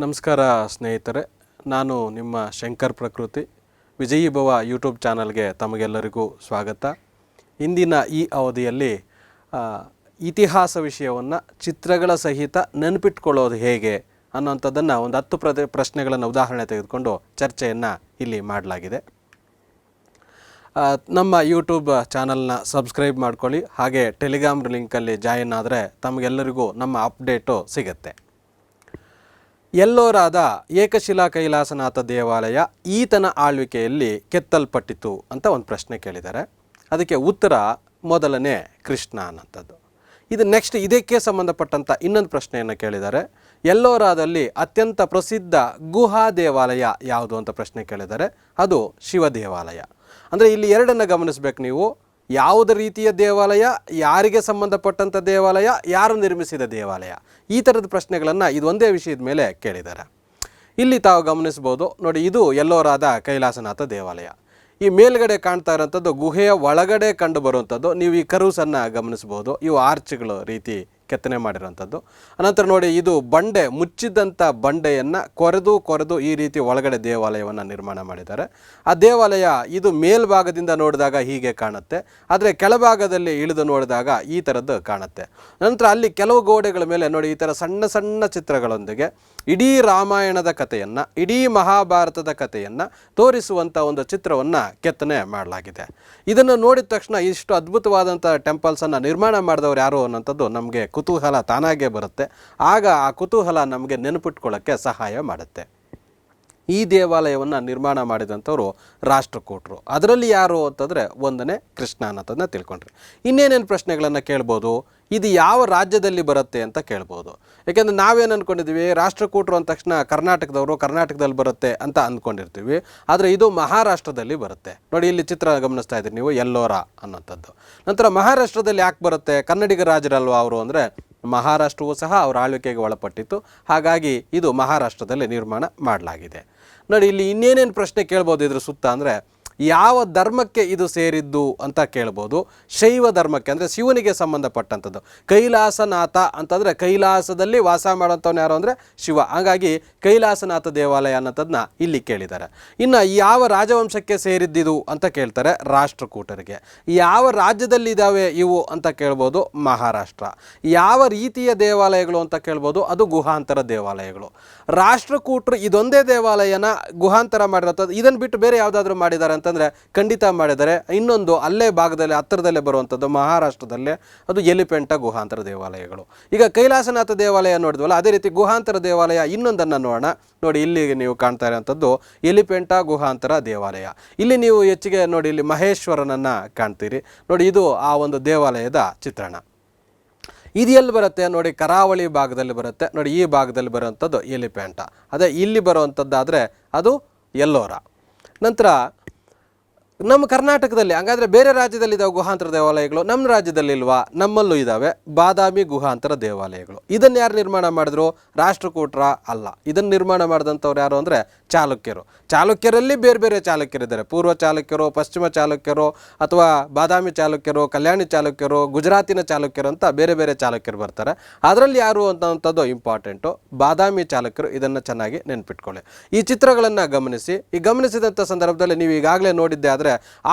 ನಮಸ್ಕಾರ ಸ್ನೇಹಿತರೆ, ನಾನು ನಿಮ್ಮ ಶಂಕರ್ ಪ್ರಕೃತಿ. ವಿಜಯೀ ಭವ ಯೂಟ್ಯೂಬ್ ಚಾನಲ್ಗೆ ತಮಗೆಲ್ಲರಿಗೂ ಸ್ವಾಗತ. ಇಂದಿನ ಈ ಅವಧಿಯಲ್ಲಿ ಇತಿಹಾಸ ವಿಷಯವನ್ನು ಚಿತ್ರಗಳ ಸಹಿತ ನೆನಪಿಟ್ಕೊಳ್ಳೋದು ಹೇಗೆ ಅನ್ನೋಂಥದ್ದನ್ನು ಒಂದು 10 ಪ್ರಶ್ನೆಗಳನ್ನು ಉದಾಹರಣೆ ತೆಗೆದುಕೊಂಡು ಚರ್ಚೆಯನ್ನು ಇಲ್ಲಿ ಮಾಡಲಾಗಿದೆ. ನಮ್ಮ ಯೂಟ್ಯೂಬ್ ಚಾನಲ್ನ ಸಬ್ಸ್ಕ್ರೈಬ್ ಮಾಡ್ಕೊಳ್ಳಿ. ಹಾಗೆ ಟೆಲಿಗ್ರಾಮ್ ಲಿಂಕಲ್ಲಿ ಜಾಯಿನ್ ಆದರೆ ತಮಗೆಲ್ಲರಿಗೂ ನಮ್ಮ ಅಪ್ಡೇಟು ಸಿಗುತ್ತೆ. ಎಲ್ಲೋರಾದ ಏಕಶಿಲಾ ಕೈಲಾಸನಾಥ ದೇವಾಲಯ ಈತನ ಆಳ್ವಿಕೆಯಲ್ಲಿ ಕೆತ್ತಲ್ಪಟ್ಟಿತು ಅಂತ ಒಂದು ಪ್ರಶ್ನೆ ಕೇಳಿದ್ದಾರೆ. ಅದಕ್ಕೆ ಉತ್ತರ ಮೊದಲನೇ ಕೃಷ್ಣ ಅನ್ನಂಥದ್ದು. ಇದು ನೆಕ್ಸ್ಟ್ ಇದಕ್ಕೆ ಸಂಬಂಧಪಟ್ಟಂಥ ಇನ್ನೊಂದು ಪ್ರಶ್ನೆಯನ್ನು ಕೇಳಿದ್ದಾರೆ. ಎಲ್ಲೋರಾದಲ್ಲಿ ಅತ್ಯಂತ ಪ್ರಸಿದ್ಧ ಗುಹಾ ದೇವಾಲಯ ಯಾವುದು ಅಂತ ಪ್ರಶ್ನೆ ಕೇಳಿದ್ದಾರೆ. ಅದು ಶಿವ ದೇವಾಲಯ. ಅಂದರೆ ಇಲ್ಲಿ ಎರಡನ್ನು ಗಮನಿಸಬೇಕು ನೀವು. ಯಾವುದೇ ರೀತಿಯ ದೇವಾಲಯ, ಯಾರಿಗೆ ಸಂಬಂಧಪಟ್ಟಂಥ ದೇವಾಲಯ, ಯಾರು ನಿರ್ಮಿಸಿದ ದೇವಾಲಯ, ಈ ಥರದ ಪ್ರಶ್ನೆಗಳನ್ನು ಇದು ಒಂದೇ ವಿಷಯದ ಮೇಲೆ ಕೇಳಿದ್ದಾರೆ. ಇಲ್ಲಿ ತಾವು ಗಮನಿಸ್ಬೋದು ನೋಡಿ, ಇದು ಎಲ್ಲೋರಾದ ಕೈಲಾಸನಾಥ ದೇವಾಲಯ. ಈ ಮೇಲ್ಗಡೆ ಕಾಣ್ತಾ ಇರೋಂಥದ್ದು ಗುಹೆಯ ಒಳಗಡೆ ಕಂಡು ಬರುವಂಥದ್ದು. ನೀವು ಈ ಕರುಸನ್ನು ಗಮನಿಸ್ಬೋದು. ಇವು ಆರ್ಚ್ಗಳು ರೀತಿ ಕೆತ್ತನೆ ಮಾಡಿರೋಂಥದ್ದು. ಅನಂತರ ನೋಡಿ, ಇದು ಬಂಡೆ, ಮುಚ್ಚಿದಂಥ ಬಂಡೆಯನ್ನು ಕೊರೆದು ಈ ರೀತಿ ಒಳಗಡೆ ದೇವಾಲಯವನ್ನು ನಿರ್ಮಾಣ ಮಾಡಿದ್ದಾರೆ. ಆ ದೇವಾಲಯ ಇದು ಮೇಲ್ಭಾಗದಿಂದ ನೋಡಿದಾಗ ಹೀಗೆ ಕಾಣುತ್ತೆ, ಆದರೆ ಕೆಳಭಾಗದಲ್ಲಿ ಇಳಿದು ನೋಡಿದಾಗ ಈ ಥರದ್ದು ಕಾಣುತ್ತೆ. ನಂತರ ಅಲ್ಲಿ ಕೆಲವು ಗೋಡೆಗಳ ಮೇಲೆ ನೋಡಿ ಈ ಥರ ಸಣ್ಣ ಸಣ್ಣ ಚಿತ್ರಗಳೊಂದಿಗೆ ಇಡೀ ರಾಮಾಯಣದ ಕಥೆಯನ್ನು, ಇಡೀ ಮಹಾಭಾರತದ ಕಥೆಯನ್ನು ತೋರಿಸುವಂಥ ಒಂದು ಚಿತ್ರವನ್ನು ಕೆತ್ತನೆ ಮಾಡಲಾಗಿದೆ. ಇದನ್ನು ನೋಡಿದ ತಕ್ಷಣ ಇಷ್ಟು ಅದ್ಭುತವಾದಂಥ ಟೆಂಪಲ್ಸನ್ನು ನಿರ್ಮಾಣ ಮಾಡಿದವರು ಯಾರು ಅನ್ನೋಂಥದ್ದು ನಮಗೆ ಕುತೂಹಲ ತಾನಾಗೇ ಬರುತ್ತೆ. ಆಗ ಆ ಕುತೂಹಲ ನಮಗೆ ನೆನಪಿಟ್ಕೊಳ್ಳೋಕ್ಕೆ ಸಹಾಯ ಮಾಡುತ್ತೆ. ಈ ದೇವಾಲಯವನ್ನು ನಿರ್ಮಾಣ ಮಾಡಿದಂಥವರು ರಾಷ್ಟ್ರಕೂಟರು. ಅದರಲ್ಲಿ ಯಾರು ಅಂತಂದರೆ ಒಂದನೇ ಕೃಷ್ಣ ಅನ್ನೋದನ್ನು ತಿಳ್ಕೊಂಡ್ರಿ. ಇನ್ನೇನೇನು ಪ್ರಶ್ನೆಗಳನ್ನು ಕೇಳ್ಬೋದು, ಇದು ಯಾವ ರಾಜ್ಯದಲ್ಲಿ ಬರುತ್ತೆ ಅಂತ ಕೇಳ್ಬೋದು. ಯಾಕೆಂದರೆ ನಾವೇನು ಅಂದ್ಕೊಂಡಿದ್ದೀವಿ, ರಾಷ್ಟ್ರಕೂಟರು ಅಂದ ತಕ್ಷಣ ಕರ್ನಾಟಕದವರು, ಕರ್ನಾಟಕದಲ್ಲಿ ಬರುತ್ತೆ ಅಂತ ಅಂದ್ಕೊಂಡಿರ್ತೀವಿ. ಆದರೆ ಇದು ಮಹಾರಾಷ್ಟ್ರದಲ್ಲಿ ಬರುತ್ತೆ. ನೋಡಿ ಇಲ್ಲಿ ಚಿತ್ರ ಗಮನಿಸ್ತಾ ಇದ್ದೀರಿ ನೀವು, ಎಲ್ಲೋರ ಅನ್ನೋಂಥದ್ದು. ನಂತರ ಮಹಾರಾಷ್ಟ್ರದಲ್ಲಿ ಯಾಕೆ ಬರುತ್ತೆ, ಕನ್ನಡಿಗ ರಾಜರಲ್ವ ಅವರು ಅಂದರೆ ಮಹಾರಾಷ್ಟ್ರವೂ ಸಹ ಅವರ ಆಳ್ವಿಕೆಗೆ ಒಳಪಟ್ಟಿತ್ತು. ಹಾಗಾಗಿ ಇದು ಮಹಾರಾಷ್ಟ್ರದಲ್ಲಿ ನಿರ್ಮಾಣ ಮಾಡಲಾಗಿದೆ. ನೋಡಿ ಇಲ್ಲಿ ಇನ್ನೇನೇನು ಪ್ರಶ್ನೆ ಕೇಳ್ಬೋದು ಇದ್ರ ಸುತ್ತ ಅಂದರೆ, ಯಾವ ಧರ್ಮಕ್ಕೆ ಇದು ಸೇರಿದ್ದು ಅಂತ ಕೇಳ್ಬೋದು. ಶೈವ ಧರ್ಮಕ್ಕೆ, ಅಂದರೆ ಶಿವನಿಗೆ ಸಂಬಂಧಪಟ್ಟಂಥದ್ದು. ಕೈಲಾಸನಾಥ ಅಂತಂದರೆ ಕೈಲಾಸದಲ್ಲಿ ವಾಸ ಮಾಡೋಂಥವ್ನು ಯಾರು ಅಂದರೆ ಶಿವ. ಹಾಗಾಗಿ ಕೈಲಾಸನಾಥ ದೇವಾಲಯ ಅನ್ನೋದನ್ನ ಇಲ್ಲಿ ಕೇಳಿದ್ದಾರೆ. ಇನ್ನು ಯಾವ ರಾಜವಂಶಕ್ಕೆ ಸೇರಿದ್ದಿದು ಅಂತ ಕೇಳ್ತಾರೆ, ರಾಷ್ಟ್ರಕೂಟರಿಗೆ. ಯಾವ ರಾಜ್ಯದಲ್ಲಿ ಇದ್ದಾವೆ ಇವು ಅಂತ ಕೇಳ್ಬೋದು, ಮಹಾರಾಷ್ಟ್ರ. ಯಾವ ರೀತಿಯ ದೇವಾಲಯಗಳು ಅಂತ ಕೇಳ್ಬೋದು, ಅದು ಗುಹಾಂತರ ದೇವಾಲಯಗಳು. ರಾಷ್ಟ್ರಕೂಟರು ಇದೊಂದೇ ದೇವಾಲಯನ ಗುಹಾಂತರ ಮಾಡಿರೋಂಥದ್ದು. ಇದನ್ನು ಬಿಟ್ಟು ಬೇರೆ ಯಾವುದಾದ್ರೂ ಮಾಡಿದ್ದಾರೆ ಅಂತಂದರೆ ಖಂಡಿತ ಮಾಡಿದ್ದಾರೆ. ಇನ್ನೊಂದು ಅಲ್ಲೇ ಭಾಗದಲ್ಲಿ ಹತ್ತಿರದಲ್ಲೇ ಬರುವಂಥದ್ದು ಮಹಾರಾಷ್ಟ್ರದಲ್ಲೇ, ಅದು ಎಲಿಫೆಂಟ ಗುಹಾಂತರ ದೇವಾಲಯಗಳು. ಈಗ ಕೈಲಾಸನಾಥ ದೇವಾಲಯ ನೋಡಿದ್ವಲ್ಲ, ಅದೇ ರೀತಿ ಗುಹಾಂತರ ದೇವಾಲಯ ಇನ್ನೊಂದನ್ನು ನೋಡೋಣ. ನೋಡಿ ಇಲ್ಲಿ ನೀವು ಕಾಣ್ತಾ ಇರೋಂಥದ್ದು ಎಲಿಫೆಂಟ ಗುಹಾಂತರ ದೇವಾಲಯ. ಇಲ್ಲಿ ನೀವು ಹೆಚ್ಚಿಗೆ ನೋಡಿ ಇಲ್ಲಿ ಮಹೇಶ್ವರನನ್ನು ಕಾಣ್ತೀರಿ. ನೋಡಿ ಇದು ಆ ಒಂದು ದೇವಾಲಯದ ಚಿತ್ರಣ. ಇದು ಎಲ್ಲಿ ಬರುತ್ತೆ ನೋಡಿ, ಕರಾವಳಿ ಭಾಗದಲ್ಲಿ ಬರುತ್ತೆ. ನೋಡಿ ಈ ಭಾಗದಲ್ಲಿ ಬರುವಂಥದ್ದು ಎಲಿಫೆಂಟ. ಅದೇ ಇಲ್ಲಿ ಬರುವಂಥದ್ದಾದರೆ ಅದು ಎಲ್ಲೋರ. ನಂತರ ನಮ್ಮ ಕರ್ನಾಟಕದಲ್ಲಿ, ಹಾಗಾದರೆ ಬೇರೆ ರಾಜ್ಯದಲ್ಲಿ ಇದ್ದಾವೆ ಗುಹಾಂತರ ದೇವಾಲಯಗಳು, ನಮ್ಮ ರಾಜ್ಯದಲ್ಲಿ ಇಲ್ವಾ? ನಮ್ಮಲ್ಲೂ ಇದ್ದಾವೆ ಬಾದಾಮಿ ಗುಹಾಂತರ ದೇವಾಲಯಗಳು. ಇದನ್ನು ಯಾರು ನಿರ್ಮಾಣ ಮಾಡಿದ್ರು? ರಾಷ್ಟ್ರಕೂಟರ ಅಲ್ಲ. ಇದನ್ನು ನಿರ್ಮಾಣ ಮಾಡಿದಂಥವ್ರು ಯಾರು ಅಂದರೆ ಚಾಲುಕ್ಯರು. ಚಾಲುಕ್ಯರಲ್ಲಿ ಬೇರೆ ಬೇರೆ ಚಾಲುಕ್ಯರಿದ್ದಾರೆ. ಪೂರ್ವ ಚಾಲುಕ್ಯರು, ಪಶ್ಚಿಮ ಚಾಲುಕ್ಯರು, ಅಥವಾ ಬಾದಾಮಿ ಚಾಲುಕ್ಯರು, ಕಲ್ಯಾಣಿ ಚಾಲುಕ್ಯರು, ಗುಜರಾತಿನ ಚಾಲುಕ್ಯರು ಅಂತ ಬೇರೆ ಬೇರೆ ಚಾಲುಕ್ಯರು ಬರ್ತಾರೆ. ಅದರಲ್ಲಿ ಯಾರು ಅಂತಂಥದ್ದು ಇಂಪಾರ್ಟೆಂಟು, ಬಾದಾಮಿ ಚಾಲುಕ್ಯರು. ಇದನ್ನು ಚೆನ್ನಾಗಿ ನೆನ್ಪಿಟ್ಕೊಳ್ಳಿ. ಈ ಚಿತ್ರಗಳನ್ನು ಗಮನಿಸಿ. ಈ ಗಮನಿಸಿದಂಥ ಸಂದರ್ಭದಲ್ಲಿ ನೀವು ಈಗಾಗಲೇ ನೋಡಿದ್ದೆ ಆದರೆ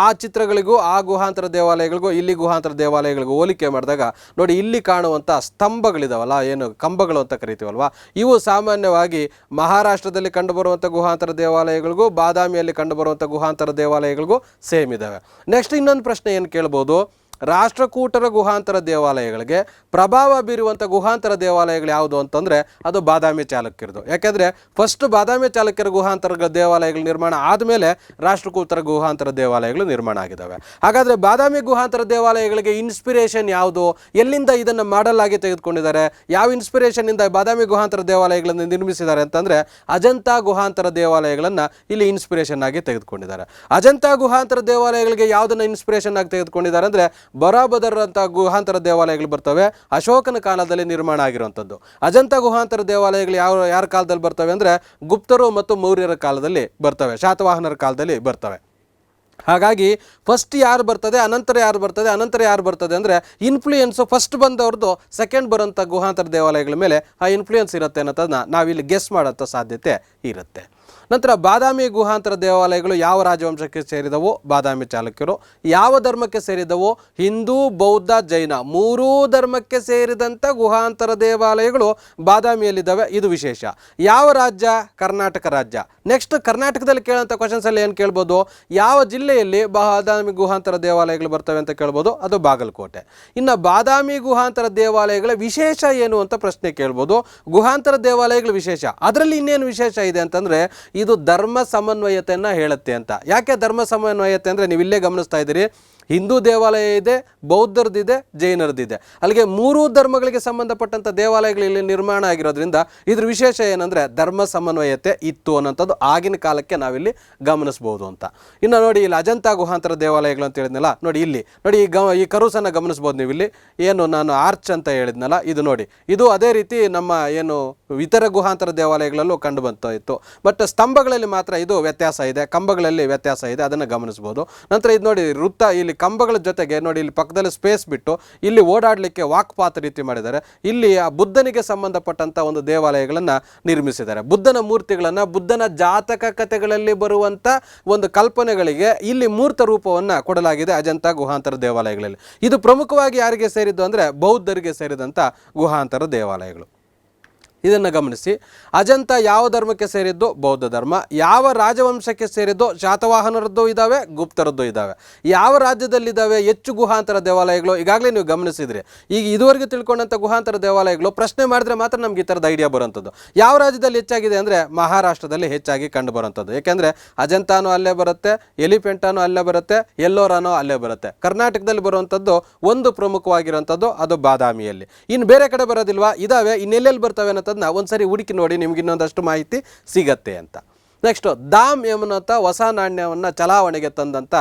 ಆ ಚಿತ್ರಗಳಿಗೂ ಆ ಗುಹಾಂತರ ದೇವಾಲಯಗಳಿಗೂ ಇಲ್ಲಿ ಗುಹಾಂತರ ದೇವಾಲಯಗಳಿಗೂ ಹೋಲಿಕೆ ಮಾಡಿದಾಗ ನೋಡಿ, ಇಲ್ಲಿ ಕಾಣುವಂಥ ಸ್ತಂಭಗಳಿದಾವಲ್ಲ, ಏನು ಕಂಬಗಳು ಅಂತ ಕರಿತೀವಲ್ವ, ಇವು ಸಾಮಾನ್ಯವಾಗಿ ಮಹಾರಾಷ್ಟ್ರದಲ್ಲಿ ಕಂಡುಬರುವಂಥ ಗುಹಾಂತರ ದೇವಾಲಯಗಳಿಗೂ ಬಾದಾಮಿಯಲ್ಲಿ ಕಂಡುಬರುವಂಥ ಗುಹಾಂತರ ದೇವಾಲಯಗಳಿಗೂ ಸೇಮ್ ಇದ್ದಾವೆ. ನೆಕ್ಸ್ಟ್ ಇನ್ನೊಂದು ಪ್ರಶ್ನೆ ಏನು ಕೇಳ್ಬೋದು, ರಾಷ್ಟ್ರಕೂಟರ ಗುಹಾಂತರ ದೇವಾಲಯಗಳಿಗೆ ಪ್ರಭಾವ ಬೀರುವಂಥ ಗುಹಾಂತರ ದೇವಾಲಯಗಳು ಯಾವುದು ಅಂತಂದರೆ ಅದು ಬಾದಾಮಿ ಚಾಲುಕ್ಯರದು. ಯಾಕೆಂದರೆ ಫಸ್ಟ್ ಬಾದಾಮಿ ಚಾಲುಕ್ಯರ ಗುಹಾಂತರ ದೇವಾಲಯಗಳು ನಿರ್ಮಾಣ ಆದಮೇಲೆ ರಾಷ್ಟ್ರಕೂಟರ ಗುಹಾಂತರ ದೇವಾಲಯಗಳು ನಿರ್ಮಾಣ ಆಗಿದ್ದಾವೆ. ಹಾಗಾದರೆ ಬಾದಾಮಿ ಗುಹಾಂತರ ದೇವಾಲಯಗಳಿಗೆ ಇನ್ಸ್ಪಿರೇಷನ್ ಯಾವುದು, ಎಲ್ಲಿಂದ ಇದನ್ನು ಮಾಡಲಾಗಿ ತೆಗೆದುಕೊಂಡಿದ್ದಾರೆ, ಯಾವ ಇನ್ಸ್ಪಿರೇಷನ್ನಿಂದ ಬಾದಾಮಿ ಗುಹಾಂತರ ದೇವಾಲಯಗಳನ್ನು ನಿರ್ಮಿಸಿದ್ದಾರೆ ಅಂತಂದರೆ ಅಜಂತಾ ಗುಹಾಂತರ ದೇವಾಲಯಗಳನ್ನು ಇಲ್ಲಿ ಇನ್ಸ್ಪಿರೇಷನ್ ಆಗಿ ತೆಗೆದುಕೊಂಡಿದ್ದಾರೆ. ಅಜಂತಾ ಗುಹಾಂತರ ದೇವಾಲಯಗಳಿಗೆ ಯಾವುದನ್ನು ಇನ್ಸ್ಪಿರೇಷನ್ ಆಗಿ ತೆಗೆದುಕೊಂಡಿದ್ದಾರೆ ಅಂದರೆ ಬರಾಬದರ್ ಅಂತ ಗುಹಾಂತರ ದೇವಾಲಯಗಳು ಬರ್ತವೆ, ಅಶೋಕನ ಕಾಲದಲ್ಲಿ ನಿರ್ಮಾಣ ಆಗಿರುವಂಥದ್ದು. ಅಜಂತಾ ಗುಹಾಂತರ ದೇವಾಲಯಗಳು ಯಾರ ಕಾಲದಲ್ಲಿ ಬರ್ತವೆ ಅಂದರೆ ಗುಪ್ತರು ಮತ್ತು ಮೌರ್ಯರ ಕಾಲದಲ್ಲಿ ಬರ್ತವೆ, ಶಾತವಾಹನರ ಕಾಲದಲ್ಲಿ ಬರ್ತವೆ. ಹಾಗಾಗಿ ಫಸ್ಟ್ ಯಾರು ಬರ್ತದೆ, ಅನಂತರ ಯಾರು ಬರ್ತದೆ, ಅನಂತರ ಯಾರು ಬರ್ತದೆ ಅಂದರೆ ಇನ್ಫ್ಲೂಯೆನ್ಸು ಫಸ್ಟ್ ಬಂದವ್ರದ್ದು ಸೆಕೆಂಡ್ ಬರೋಂಥ ಗುಹಾಂತರ ದೇವಾಲಯಗಳ ಮೇಲೆ ಆ ಇನ್ಫ್ಲೂಯೆನ್ಸ್ ಇರುತ್ತೆ ಅನ್ನೋದನ್ನ ನಾವಿಲ್ಲಿ ಗೆಸ್ ಮಾಡೋಂಥ ಸಾಧ್ಯತೆ ಇರುತ್ತೆ. ನಂತರ ಬಾದಾಮಿ ಗುಹಾಂತರ ದೇವಾಲಯಗಳು ಯಾವ ರಾಜವಂಶಕ್ಕೆ ಸೇರಿದವು? ಬಾದಾಮಿ ಚಾಲುಕ್ಯರು. ಯಾವ ಧರ್ಮಕ್ಕೆ ಸೇರಿದವು? ಹಿಂದೂ, ಬೌದ್ಧ, ಜೈನ ಮೂರೂ ಧರ್ಮಕ್ಕೆ ಸೇರಿದಂಥ ಗುಹಾಂತರ ದೇವಾಲಯಗಳು ಬಾದಾಮಿಯಲ್ಲಿದ್ದಾವೆ. ಇದು ವಿಶೇಷ. ಯಾವ ರಾಜ್ಯ? ಕರ್ನಾಟಕ ರಾಜ್ಯ. ನೆಕ್ಸ್ಟ್ ಕರ್ನಾಟಕದಲ್ಲಿ ಕೇಳೋಂಥ ಕ್ವಶನ್ಸಲ್ಲಿ ಏನು ಕೇಳ್ಬೋದು? ಯಾವ ಜಿಲ್ಲೆಯಲ್ಲಿ ಬಾದಾಮಿ ಗುಹಾಂತರ ದೇವಾಲಯಗಳು ಬರ್ತವೆ ಅಂತ ಕೇಳ್ಬೋದು, ಅದು ಬಾಗಲಕೋಟೆ. ಇನ್ನು ಬಾದಾಮಿ ಗುಹಾಂತರ ದೇವಾಲಯಗಳ ವಿಶೇಷ ಏನು ಅಂತ ಪ್ರಶ್ನೆ ಕೇಳ್ಬೋದು. ಗುಹಾಂತರ ದೇವಾಲಯಗಳ ವಿಶೇಷ, ಅದರಲ್ಲಿ ಇನ್ನೇನು ವಿಶೇಷ ಇದೆ ಅಂತಂದರೆ ಇದು ಧರ್ಮ ಸಮನ್ವಯತೆಯನ್ನು ಹೇಳುತ್ತೆ ಅಂತ. ಯಾಕೆ ಧರ್ಮ ಸಮನ್ವಯತೆ ಅಂದರೆ ನೀವು ಇಲ್ಲೇ ಗಮನಿಸ್ತಾ ಇದ್ದೀರಿ, ಹಿಂದೂ ದೇವಾಲಯ ಇದೆ, ಬೌದ್ಧರದಿದೆ, ಜೈನರದಿದೆ. ಅಲ್ಲಿಗೆ ಮೂರೂ ಧರ್ಮಗಳಿಗೆ ಸಂಬಂಧಪಟ್ಟಂಥ ದೇವಾಲಯಗಳು ಇಲ್ಲಿ ನಿರ್ಮಾಣ ಆಗಿರೋದ್ರಿಂದ ಇದ್ರ ವಿಶೇಷ ಏನಂದರೆ ಧರ್ಮ ಸಮನ್ವಯತೆ ಇತ್ತು ಅನ್ನೋಂಥದ್ದು ಆಗಿನ ಕಾಲಕ್ಕೆ ನಾವಿಲ್ಲಿ ಗಮನಿಸ್ಬೋದು ಅಂತ. ಇನ್ನು ನೋಡಿ ಇಲ್ಲಿ ಅಜಂತಾ ಗುಹಾಂತರ ದೇವಾಲಯಗಳು ಅಂತ ಹೇಳಿದ್ನಲ್ಲ, ನೋಡಿ ಇಲ್ಲಿ ನೋಡಿ ಈ ಕರುಸನ್ನು ಗಮನಿಸ್ಬೋದು ನೀವು. ಇಲ್ಲಿ ಏನು ನಾನು ಆರ್ಚ್ ಅಂತ ಹೇಳಿದ್ನಲ್ಲ, ಇದು ನೋಡಿ, ಇದು ಅದೇ ರೀತಿ ನಮ್ಮ ಏನು ಇತರ ಗುಹಾಂತರ ದೇವಾಲಯಗಳಲ್ಲೂ ಕಂಡು ಬಂತು ಇತ್ತು. ಬಟ್ ಸ್ತಂಭಗಳಲ್ಲಿ ಮಾತ್ರ ಇದು ವ್ಯತ್ಯಾಸ ಇದೆ, ಕಂಬಗಳಲ್ಲಿ ವ್ಯತ್ಯಾಸ ಇದೆ, ಅದನ್ನು ಗಮನಿಸ್ಬೋದು. ನಂತರ ಇದು ನೋಡಿ ವೃತ್ತ, ಇಲ್ಲಿ ಕಂಬಗಳ ಜೊತೆಗೆ ನೋಡಿ ಇಲ್ಲಿ ಪಕ್ಕದಲ್ಲಿ ಸ್ಪೇಸ್ ಬಿಟ್ಟು ಇಲ್ಲಿ ಓಡಾಡಲಿಕ್ಕೆ ವಾಕ್ ಪಾತ್ ರೀತಿ ಮಾಡಿದ್ದಾರೆ. ಇಲ್ಲಿ ಆ ಬುದ್ಧನಿಗೆ ಸಂಬಂಧಪಟ್ಟಂಥ ಒಂದು ದೇವಾಲಯಗಳನ್ನು ನಿರ್ಮಿಸಿದ್ದಾರೆ. ಬುದ್ಧನ ಮೂರ್ತಿಗಳನ್ನು, ಬುದ್ಧನ ಜಾತಕ ಕಥೆಗಳಲ್ಲಿ ಬರುವಂಥ ಒಂದು ಕಲ್ಪನೆಗಳಿಗೆ ಇಲ್ಲಿ ಮೂರ್ತ ರೂಪವನ್ನು ಕೊಡಲಾಗಿದೆ ಅಜಂತಾ ಗುಹಾಂತರ ದೇವಾಲಯಗಳಲ್ಲಿ. ಇದು ಪ್ರಮುಖವಾಗಿ ಯಾರಿಗೆ ಸೇರಿದ್ದು ಅಂದರೆ ಬೌದ್ಧರಿಗೆ ಸೇರಿದಂಥ ಗುಹಾಂತರ ದೇವಾಲಯಗಳು. ಇದನ್ನು ಗಮನಿಸಿ. ಅಜಂತಾ ಯಾವ ಧರ್ಮಕ್ಕೆ ಸೇರಿದ್ದು? ಬೌದ್ಧ ಧರ್ಮ. ಯಾವ ರಾಜವಂಶಕ್ಕೆ ಸೇರಿದ್ದು? ಶಾತವಾಹನರದ್ದು ಇದ್ದಾವೆ, ಗುಪ್ತರದ್ದು ಇದ್ದಾವೆ. ಯಾವ ರಾಜ್ಯದಲ್ಲಿದ್ದಾವೆ ಹೆಚ್ಚು ಗುಹಾಂತರ ದೇವಾಲಯಗಳು? ಈಗಾಗಲೇ ನೀವು ಗಮನಿಸಿದ್ರಿ. ಈಗ ಇದುವರೆಗೆ ತಿಳ್ಕೊಂಡಂಥ ಗುಹಾಂತರ ದೇವಾಲಯಗಳು ಪ್ರಶ್ನೆ ಮಾಡಿದ್ರೆ ಮಾತ್ರ ನಮ್ಗೆ ಈ ಥರದ ಐಡಿಯಾ ಬರೋಂಥದ್ದು. ಯಾವ ರಾಜ್ಯದಲ್ಲಿ ಹೆಚ್ಚಾಗಿದೆ ಅಂದರೆ ಮಹಾರಾಷ್ಟ್ರದಲ್ಲಿ ಹೆಚ್ಚಾಗಿ ಕಂಡು ಬರೋಂಥದ್ದು. ಯಾಕೆಂದರೆ ಅಜಂತಾನೂ ಅಲ್ಲೇ ಬರುತ್ತೆ, ಎಲಿಫೆಂಟಾನೂ ಅಲ್ಲೇ ಬರುತ್ತೆ, ಎಲ್ಲೋರಾನೋ ಅಲ್ಲೇ ಬರುತ್ತೆ. ಕರ್ನಾಟಕದಲ್ಲಿ ಬರುವಂಥದ್ದು ಒಂದು ಪ್ರಮುಖವಾಗಿರುವಂಥದ್ದು ಅದು ಬಾದಾಮಿಯಲ್ಲಿ. ಇನ್ನು ಬೇರೆ ಕಡೆ ಬರೋದಿಲ್ವಾ? ಇದಾವೆ. ಇನ್ನೆಲ್ಲೆಲ್ಲಿ ಬರ್ತವೆ ಅನ್ನೋದು ಒಂದ್ಸರಿ ಹುಡುಕಿ ನೋಡಿ, ನಿಮ್ಗೆ ಇನ್ನೊಂದಷ್ಟು ಮಾಹಿತಿ ಸಿಗತ್ತೆ ಅಂತ. ನೆಕ್ಸ್ಟ್ ದಾಮ್ ಎನ್ನುವಂಥ ಹೊಸ ನಾಣ್ಯವನ್ನು ಚಲಾವಣೆಗೆ ತಂದಂಥ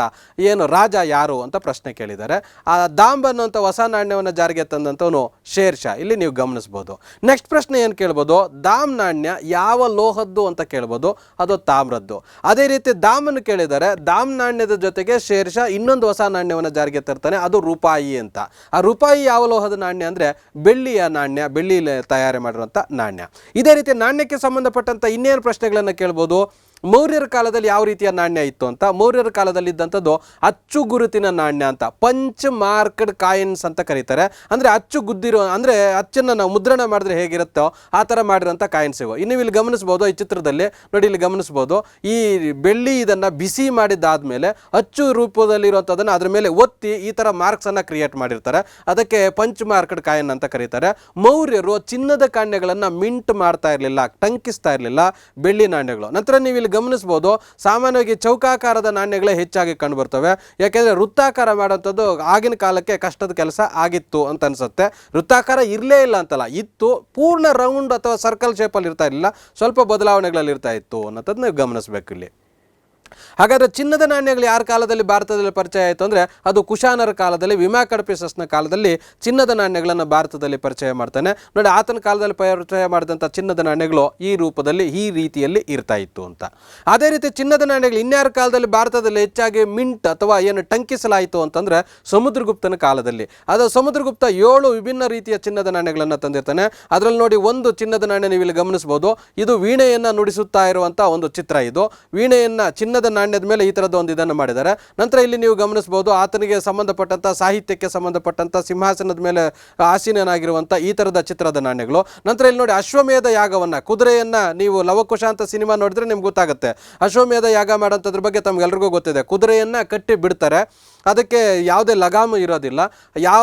ಏನು ರಾಜ ಯಾರು ಅಂತ ಪ್ರಶ್ನೆ ಕೇಳಿದ್ದಾರೆ. ಆ ದಾಮ್ ಅನ್ನುವಂಥ ಹೊಸ ನಾಣ್ಯವನ್ನು ಜಾರಿಗೆ ತಂದಂಥವನು ಶೇರ್ ಶಾ. ಇಲ್ಲಿ ನೀವು ಗಮನಿಸ್ಬೋದು. ನೆಕ್ಸ್ಟ್ ಪ್ರಶ್ನೆ ಏನು ಕೇಳ್ಬೋದು? ದಾಮ್ ನಾಣ್ಯ ಯಾವ ಲೋಹದ್ದು ಅಂತ ಕೇಳ್ಬೋದು, ಅದು ತಾಮ್ರದ್ದು. ಅದೇ ರೀತಿ ದಾಮನ್ನು ಕೇಳಿದರೆ ದಾಮ್ ನಾಣ್ಯದ ಜೊತೆಗೆ ಶೇರ್ ಶಾ ಇನ್ನೊಂದು ಹೊಸ ನಾಣ್ಯವನ್ನು ಜಾರಿಗೆ ತರ್ತಾನೆ, ಅದು ರೂಪಾಯಿ ಅಂತ. ಆ ರೂಪಾಯಿ ಯಾವ ಲೋಹದ ನಾಣ್ಯ ಅಂದರೆ ಬೆಳ್ಳಿಯ ನಾಣ್ಯ, ಬೆಳ್ಳಿಯಲ್ಲಿ ತಯಾರಿ ಮಾಡಿರುವಂಥ ನಾಣ್ಯ. ಇದೇ ರೀತಿ ನಾಣ್ಯಕ್ಕೆ ಸಂಬಂಧಪಟ್ಟಂಥ ಇನ್ನೇನು ಪ್ರಶ್ನೆಗಳನ್ನು ಕೇಳ್ಬೋದು? ಮೌರ್ಯರ ಕಾಲದಲ್ಲಿ ಯಾವ ರೀತಿಯ ನಾಣ್ಯ ಇತ್ತು ಅಂತ. ಮೌರ್ಯರ ಕಾಲದಲ್ಲಿ ಇದ್ದಂಥದ್ದು ಅಚ್ಚು ಗುರುತಿನ ನಾಣ್ಯ ಅಂತ, ಪಂಚ್ ಮಾರ್ಕ್ಡ್ ಕಾಯಿನ್ಸ್ ಅಂತ ಕರೀತಾರೆ. ಅಂದರೆ ಅಚ್ಚು ಗುದ್ದಿರೋ, ಅಂದರೆ ಅಚ್ಚನ್ನು ನಾವು ಮುದ್ರಣ ಮಾಡಿದ್ರೆ ಹೇಗಿರುತ್ತೋ ಆ ಥರ ಮಾಡಿರೋಂಥ ಕಾಯಿನ್ಸ್ ಇವು. ಇನ್ನು ಇಲ್ಲಿ ಗಮನಿಸ್ಬೋದು, ಈ ಚಿತ್ರದಲ್ಲಿ ನೋಡಿ, ಇಲ್ಲಿ ಗಮನಿಸ್ಬೋದು, ಈ ಬೆಳ್ಳಿ ಇದನ್ನು ಬಿಸಿ ಮಾಡಿದ್ದಾದಮೇಲೆ ಅಚ್ಚು ರೂಪದಲ್ಲಿರುವಂಥದ್ದನ್ನು ಅದ್ರ ಮೇಲೆ ಒತ್ತಿ ಈ ಥರ ಮಾರ್ಕ್ಸನ್ನು ಕ್ರಿಯೇಟ್ ಮಾಡಿರ್ತಾರೆ. ಅದಕ್ಕೆ ಪಂಚ್ ಮಾರ್ಕ್ಡ್ ಕಾಯಿನ್ ಅಂತ ಕರೀತಾರೆ. ಮೌರ್ಯರು ಚಿನ್ನದ ನಾಣ್ಯಗಳನ್ನು ಮಿಂಟ್ ಮಾಡ್ತಾ ಇರಲಿಲ್ಲ, ಟಂಕಿಸ್ತಾ ಇರಲಿಲ್ಲ ಬೆಳ್ಳಿ ನಾಣ್ಯಗಳು. ನಂತರ ನೀವು ಇಲ್ಲಿ ಗಮನಿಸಬಹುದು, ಸಾಮಾನ್ಯವಾಗಿ ಚೌಕಾಕಾರದ ನಾಣ್ಯಗಳೇ ಹೆಚ್ಚಾಗಿ ಕಂಡು ಬರ್ತವೆ. ಯಾಕೆಂದರೆ ವೃತ್ತಾಕಾರ ಮಾಡೋಂಥದ್ದು ಆಗಿನ ಕಾಲಕ್ಕೆ ಕಷ್ಟದ ಕೆಲಸ ಆಗಿತ್ತು ಅಂತ ಅನಿಸುತ್ತೆ. ವೃತ್ತಾಕಾರ ಇರಲೇ ಇಲ್ಲ ಅಂತಲ್ಲ, ಇತ್ತು, ಪೂರ್ಣ ರೌಂಡ್ ಅಥವಾ ಸರ್ಕಲ್ ಶೇಪಲ್ಲಿ ಇರ್ತಾ ಇರಲಿಲ್ಲ, ಸ್ವಲ್ಪ ಬದಲಾವಣೆಗಳಲ್ಲಿ ಇರ್ತಾ ಇತ್ತು ಅನ್ನೋದನ್ನು ನೀವು ಗಮನಿಸಬೇಕು ಇಲ್ಲಿ. ಹಾಗಾದರೆ ಚಿನ್ನದ ನಾಣ್ಯಗಳು ಯಾರ ಕಾಲದಲ್ಲಿ ಭಾರತದಲ್ಲಿ ಪರಿಚಯ ಆಯಿತು ಅಂದರೆ ಅದು ಕುಶಾನರ ಕಾಲದಲ್ಲಿ, ವಿಮಾಕಡ್ಪಿಸಸ್ನ ಕಾಲದಲ್ಲಿ ಚಿನ್ನದ ನಾಣ್ಯಗಳನ್ನು ಭಾರತದಲ್ಲಿ ಪರಿಚಯ ಮಾಡ್ತಾನೆ. ನೋಡಿ, ಆತನ ಕಾಲದಲ್ಲಿ ಪರಿಚಯ ಮಾಡಿದಂಥ ಚಿನ್ನದ ನಾಣ್ಯಗಳು ಈ ರೂಪದಲ್ಲಿ, ಈ ರೀತಿಯಲ್ಲಿ ಇರ್ತಾ ಇತ್ತು ಅಂತ. ಅದೇ ರೀತಿ ಚಿನ್ನದ ನಾಣ್ಯಗಳು ಇನ್ಯಾರ ಕಾಲದಲ್ಲಿ ಭಾರತದಲ್ಲಿ ಹೆಚ್ಚಾಗಿ ಮಿಂಟ್ ಅಥವಾ ಏನು ಟಂಕಿಸಲಾಯಿತು ಅಂತಂದರೆ ಸಮುದ್ರಗುಪ್ತನ ಕಾಲದಲ್ಲಿ. ಅದು ಸಮುದ್ರಗುಪ್ತ 7 ವಿಭಿನ್ನ ರೀತಿಯ ಚಿನ್ನದ ನಾಣ್ಯಗಳನ್ನು ತಂದಿರ್ತಾನೆ. ಅದರಲ್ಲಿ ನೋಡಿ ಒಂದು ಚಿನ್ನದ ನಾಣ್ಯ ನೀವು ಇಲ್ಲಿ ಗಮನಿಸಬಹುದು. ಇದು ವೀಣೆಯನ್ನು ನುಡಿಸುತ್ತಾ ಇರುವಂಥ ಒಂದು ಚಿತ್ರ. ಇದು ವೀಣೆಯನ್ನು ಚಿನ್ನದ ನಾಣ್ಯದ ಮೇಲೆ ಈ ಥರದ ಒಂದು ಇದನ್ನು ಮಾಡಿದ್ದಾರೆ. ನಂತರ ಇಲ್ಲಿ ನೀವು ಗಮನಿಸಬಹುದು, ಆತನಿಗೆ ಸಂಬಂಧಪಟ್ಟಂಥ ಸಾಹಿತ್ಯಕ್ಕೆ ಸಂಬಂಧಪಟ್ಟಂಥ ಸಿಂಹಾಸನದ ಮೇಲೆ ಆಸೀನನಾಗಿರುವಂಥ ಈ ಥರದ ಚಿತ್ರದ ನಾಣ್ಯಗಳು. ನಂತರ ಇಲ್ಲಿ ನೋಡಿ ಅಶ್ವಮೇಧ ಯಾಗವನ್ನು, ಕುದುರೆಯನ್ನು ನೀವು ಲವಕುಶ ಅಂತ ಸಿನಿಮಾ ನೋಡಿದ್ರೆ ನಿಮ್ಗೆ ಗೊತ್ತಾಗುತ್ತೆ. ಅಶ್ವಮೇಧ ಯಾಗ ಮಾಡೋಂಥದ್ರ ಬಗ್ಗೆ ತಮ್ಗೆಲ್ರಿಗೂ ಗೊತ್ತಿದೆ. ಕುದುರೆಯನ್ನು ಕಟ್ಟಿ ಬಿಡ್ತಾರೆ, ಅದಕ್ಕೆ ಯಾವುದೇ ಲಗಾಮು ಇರೋದಿಲ್ಲ.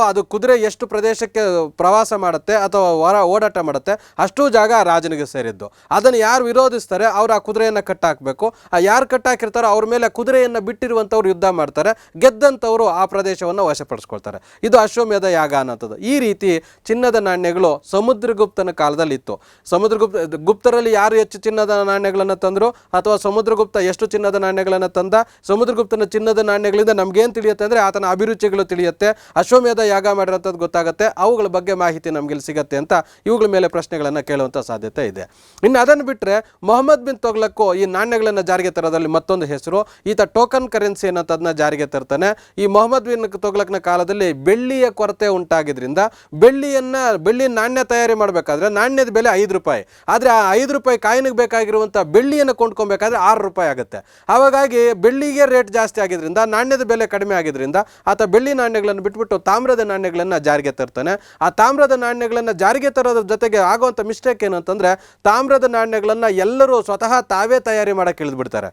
ಅದು ಕುದುರೆ ಎಷ್ಟು ಪ್ರದೇಶಕ್ಕೆ ಪ್ರವಾಸ ಮಾಡುತ್ತೆ ಅಥವಾ ಓಡಾಟ ಮಾಡುತ್ತೆ ಅಷ್ಟೂ ಜಾಗ ರಾಜನಿಗೆ ಸೇರಿದ್ದು. ಅದನ್ನು ಯಾರು ವಿರೋಧಿಸ್ತಾರೆ ಅವರು ಆ ಕುದುರೆಯನ್ನು ಕಟ್ಟಾಕಬೇಕು. ಯಾರು ಕಟ್ಟಾಕಿರ್ತಾರೋ ಅವ್ರ ಮೇಲೆ ಕುದುರೆಯನ್ನು ಬಿಟ್ಟಿರುವಂಥವ್ರು ಯುದ್ಧ ಮಾಡ್ತಾರೆ, ಗೆದ್ದಂಥವರು ಆ ಪ್ರದೇಶವನ್ನು ವಶಪಡಿಸ್ಕೊಳ್ತಾರೆ. ಇದು ಅಶ್ವಮೇಧ ಯಾಗ ಅನ್ನೋಂಥದ್ದು. ಈ ರೀತಿ ಚಿನ್ನದ ನಾಣ್ಯಗಳು ಸಮುದ್ರಗುಪ್ತನ ಕಾಲದಲ್ಲಿ ಇತ್ತು. ಗುಪ್ತರಲ್ಲಿ ಯಾರು ಹೆಚ್ಚು ಚಿನ್ನದ ನಾಣ್ಯಗಳನ್ನು ತಂದರು ಅಥವಾ ಸಮುದ್ರಗುಪ್ತ ಎಷ್ಟು ಚಿನ್ನದ ನಾಣ್ಯಗಳನ್ನು ತಂದ? ಸಮುದ್ರಗುಪ್ತನ ಚಿನ್ನದ ನಾಣ್ಯಗಳಿಂದ ನಮಗೇನು ತಿಳಿಯುತ್ತೆ ಅಂದರೆ ಆತನ ಅಭಿರುಚಿಗಳು ತಿಳಿಯುತ್ತೆ, ಅಶ್ವಮೇಧ ಯಾಗ ಮಾಡಿರೋಂಥದ್ದು ಗೊತ್ತಾಗುತ್ತೆ, ಅವುಗಳ ಬಗ್ಗೆ ಮಾಹಿತಿ ನಮಗೆ ಸಿಗುತ್ತೆ ಅಂತ ಇವುಗಳ ಮೇಲೆ ಪ್ರಶ್ನೆಗಳನ್ನು ಕೇಳುವಂಥ ಸಾಧ್ಯತೆ ಇದೆ. ಇನ್ನು ಅದನ್ನು ಬಿಟ್ಟರೆ ಮೊಹಮ್ಮದ್ ಬಿನ್ ತುಗ್ಲಕ್ ಈ ನಾಣ್ಯಗಳನ್ನು ಜಾರಿಗೆ ತರೋದ್ರಲ್ಲಿ ಮತ್ತೊಂದು ಇನ್ನೊಂದು ಹೆಸರು. ಈತ ಟೋಕನ್ ಕರೆನ್ಸಿ ಅನ್ನೋದನ್ನ ಜಾರಿಗೆ ತರ್ತಾನೆ. ಈ ಮೊಹಮ್ಮದ್ ಬಿನ್ ತುಘಲಕ್ನ ಕಾಲದಲ್ಲಿ ಬೆಳ್ಳಿಯ ಕೊರತೆ ಉಂಟಾಗಿದ್ರಿಂದ ಬೆಳ್ಳಿ ನಾಣ್ಯ ತಯಾರಿ ಮಾಡಬೇಕಾದ್ರೆ ನಾಣ್ಯದ ಬೆಲೆ 5 ರೂಪಾಯಿ. ಆದರೆ ಆ 5 ರೂಪಾಯಿ ಕಾಯಿನಿಗೆ ಬೇಕಾಗಿರುವಂಥ ಬೆಳ್ಳಿಯನ್ನು ಕೊಂಡ್ಕೊಬೇಕಾದ್ರೆ 6 ರೂಪಾಯಿ ಆಗುತ್ತೆ. ಹಾಗಾಗಿ ಬೆಳ್ಳಿಗೆ ರೇಟ್ ಜಾಸ್ತಿ ಆಗಿದ್ರಿಂದ ನಾಣ್ಯದ ಬೆಲೆ ಕಡಿಮೆ ಆಗಿದ್ರಿಂದ ಆತ ಬೆಳ್ಳಿ ನಾಣ್ಯಗಳನ್ನು ಬಿಟ್ಬಿಟ್ಟು ತಾಮ್ರದ ನಾಣ್ಯಗಳನ್ನು ಜಾರಿಗೆ ತರ್ತಾನೆ. ಆ ತಾಮ್ರದ ನಾಣ್ಯಗಳನ್ನು ಜಾರಿಗೆ ತರೋದ್ರ ಜೊತೆಗೆ ಆಗುವಂಥ ಮಿಸ್ಟೇಕ್ ಏನು ಅಂತಂದರೆ, ತಾಮ್ರದ ನಾಣ್ಯಗಳನ್ನು ಎಲ್ಲರೂ ಸ್ವತಃ ತಾವೇ ತಯಾರಿ ಮಾಡೋಕ್ಕೆ ಇಳಿದ್ಬಿಡ್ತಾರೆ.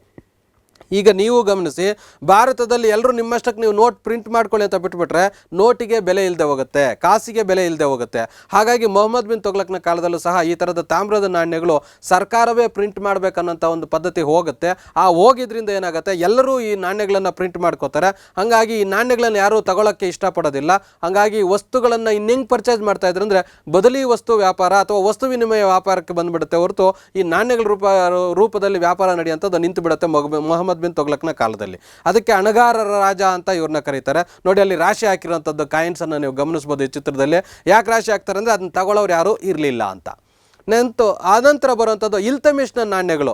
ಈಗ ನೀವು ಗಮನಿಸಿ, ಭಾರತದಲ್ಲಿ ಎಲ್ಲರೂ ನಿಮ್ಮಷ್ಟಕ್ಕೆ ನೀವು ನೋಟ್ ಪ್ರಿಂಟ್ ಮಾಡ್ಕೊಳ್ಳಿ ಅಂತ ಬಿಟ್ಬಿಟ್ರೆ ನೋಟಿಗೆ ಬೆಲೆ ಇಲ್ಲದೆ ಹೋಗುತ್ತೆ, ಕಾಸಿಗೆ ಬೆಲೆ ಇಲ್ಲದೆ ಹೋಗುತ್ತೆ. ಹಾಗಾಗಿ ಮೊಹಮ್ಮದ್ ಬಿನ್ ತುಘಲಕ್ನ ಕಾಲದಲ್ಲೂ ಸಹ ಈ ಥರದ ತಾಮ್ರದ ನಾಣ್ಯಗಳು ಸರ್ಕಾರವೇ ಪ್ರಿಂಟ್ ಮಾಡಬೇಕನ್ನೋಂಥ ಒಂದು ಪದ್ಧತಿ ಹೋಗುತ್ತೆ. ಆ ಹೋಗಿದ್ರಿಂದ ಏನಾಗುತ್ತೆ, ಎಲ್ಲರೂ ಈ ನಾಣ್ಯಗಳನ್ನು ಪ್ರಿಂಟ್ ಮಾಡ್ಕೋತಾರೆ. ಹಾಗಾಗಿ ಈ ನಾಣ್ಯಗಳನ್ನು ಯಾರೂ ತಗೊಳ್ಳೋಕ್ಕೆ ಇಷ್ಟಪಡೋದಿಲ್ಲ. ಹಾಗಾಗಿ ವಸ್ತುಗಳನ್ನು ಇನ್ನೆಂಗೆ ಪರ್ಚೇಸ್ ಮಾಡ್ತಾ ಇದ್ರು ಅಂದರೆ ಬದಲಿ ವಸ್ತು ವ್ಯಾಪಾರ ಅಥವಾ ವಸ್ತು ವಿನಿಮಯ ವ್ಯಾಪಾರಕ್ಕೆ ಬಂದುಬಿಡುತ್ತೆ ಹೊರತು ಈ ನಾಣ್ಯಗಳ ರೂಪದಲ್ಲಿ ವ್ಯಾಪಾರ ನಡೆಯುವಂಥದ್ದು ನಿಂತು ಬಿಡುತ್ತೆ ಮೊಹಮ್ಮದ್ ಬಿನ್ ತುಘಲಕ್ನ ಕಾಲದಲ್ಲಿ. ಅದಕ್ಕೆ ಅಣಗಾರರ ರಾಜ ಅಂತ ಇವ್ರನ್ನ ಕರೀತಾರೆ. ನೋಡಿ, ಅಲ್ಲಿ ರಾಶಿ ಹಾಕಿರುವಂಥದ್ದು ಕಾಯಿನ್ಸನ್ನು ನೀವು ಗಮನಿಸ್ಬೋದು ಈ ಚಿತ್ರದಲ್ಲಿ. ಯಾಕೆ ರಾಶಿ ಹಾಕ್ತಾರೆ ಅಂದರೆ ಅದನ್ನ ತಗೊಳ್ಳೋರು ಯಾರೂ ಇರಲಿಲ್ಲ ಅಂತ. ಆನಂತರ ಬರುವಂಥದ್ದು ಇಲ್ತಮಿಷ್ನ ನಾಣ್ಯಗಳು.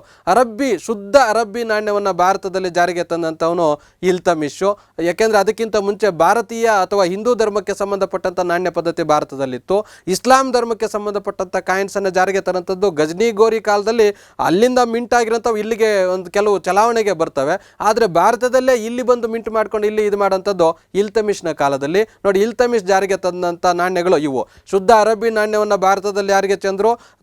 ಶುದ್ಧ ಅರಬ್ಬಿ ನಾಣ್ಯವನ್ನು ಭಾರತದಲ್ಲಿ ಜಾರಿಗೆ ತಂದಂಥವನು ಇಲ್ತಮಿಷು. ಯಾಕೆಂದರೆ ಅದಕ್ಕಿಂತ ಮುಂಚೆ ಭಾರತೀಯ ಅಥವಾ ಹಿಂದೂ ಧರ್ಮಕ್ಕೆ ಸಂಬಂಧಪಟ್ಟಂಥ ನಾಣ್ಯ ಪದ್ಧತಿ ಭಾರತದಲ್ಲಿತ್ತು. ಇಸ್ಲಾಂ ಧರ್ಮಕ್ಕೆ ಸಂಬಂಧಪಟ್ಟಂಥ ಕಾಯಿನ್ಸನ್ನು ಜಾರಿಗೆ ತರಂಥದ್ದು ಗಜ್ನಿ ಗೋರಿ ಕಾಲದಲ್ಲಿ. ಅಲ್ಲಿಂದ ಮಿಂಟ್ ಆಗಿರೋಂಥವು ಇಲ್ಲಿಗೆ ಒಂದು ಕೆಲವು ಚಲಾವಣೆಗೆ ಬರ್ತವೆ. ಆದರೆ ಭಾರತದಲ್ಲೇ ಇಲ್ಲಿ ಬಂದು ಮಿಂಟ್ ಮಾಡ್ಕೊಂಡು ಇಲ್ಲಿ ಇದು ಮಾಡೋಂಥದ್ದು ಇಲ್ತಮಿಷ್ನ ಕಾಲದಲ್ಲಿ. ನೋಡಿ, ಇಲ್ತಮಿಷ್ ಜಾರಿಗೆ ತಂದಂಥ ನಾಣ್ಯಗಳು ಇವು. ಶುದ್ಧ ಅರಬ್ಬಿ ನಾಣ್ಯವನ್ನು ಭಾರತದಲ್ಲಿ ಯಾರಿಗೆ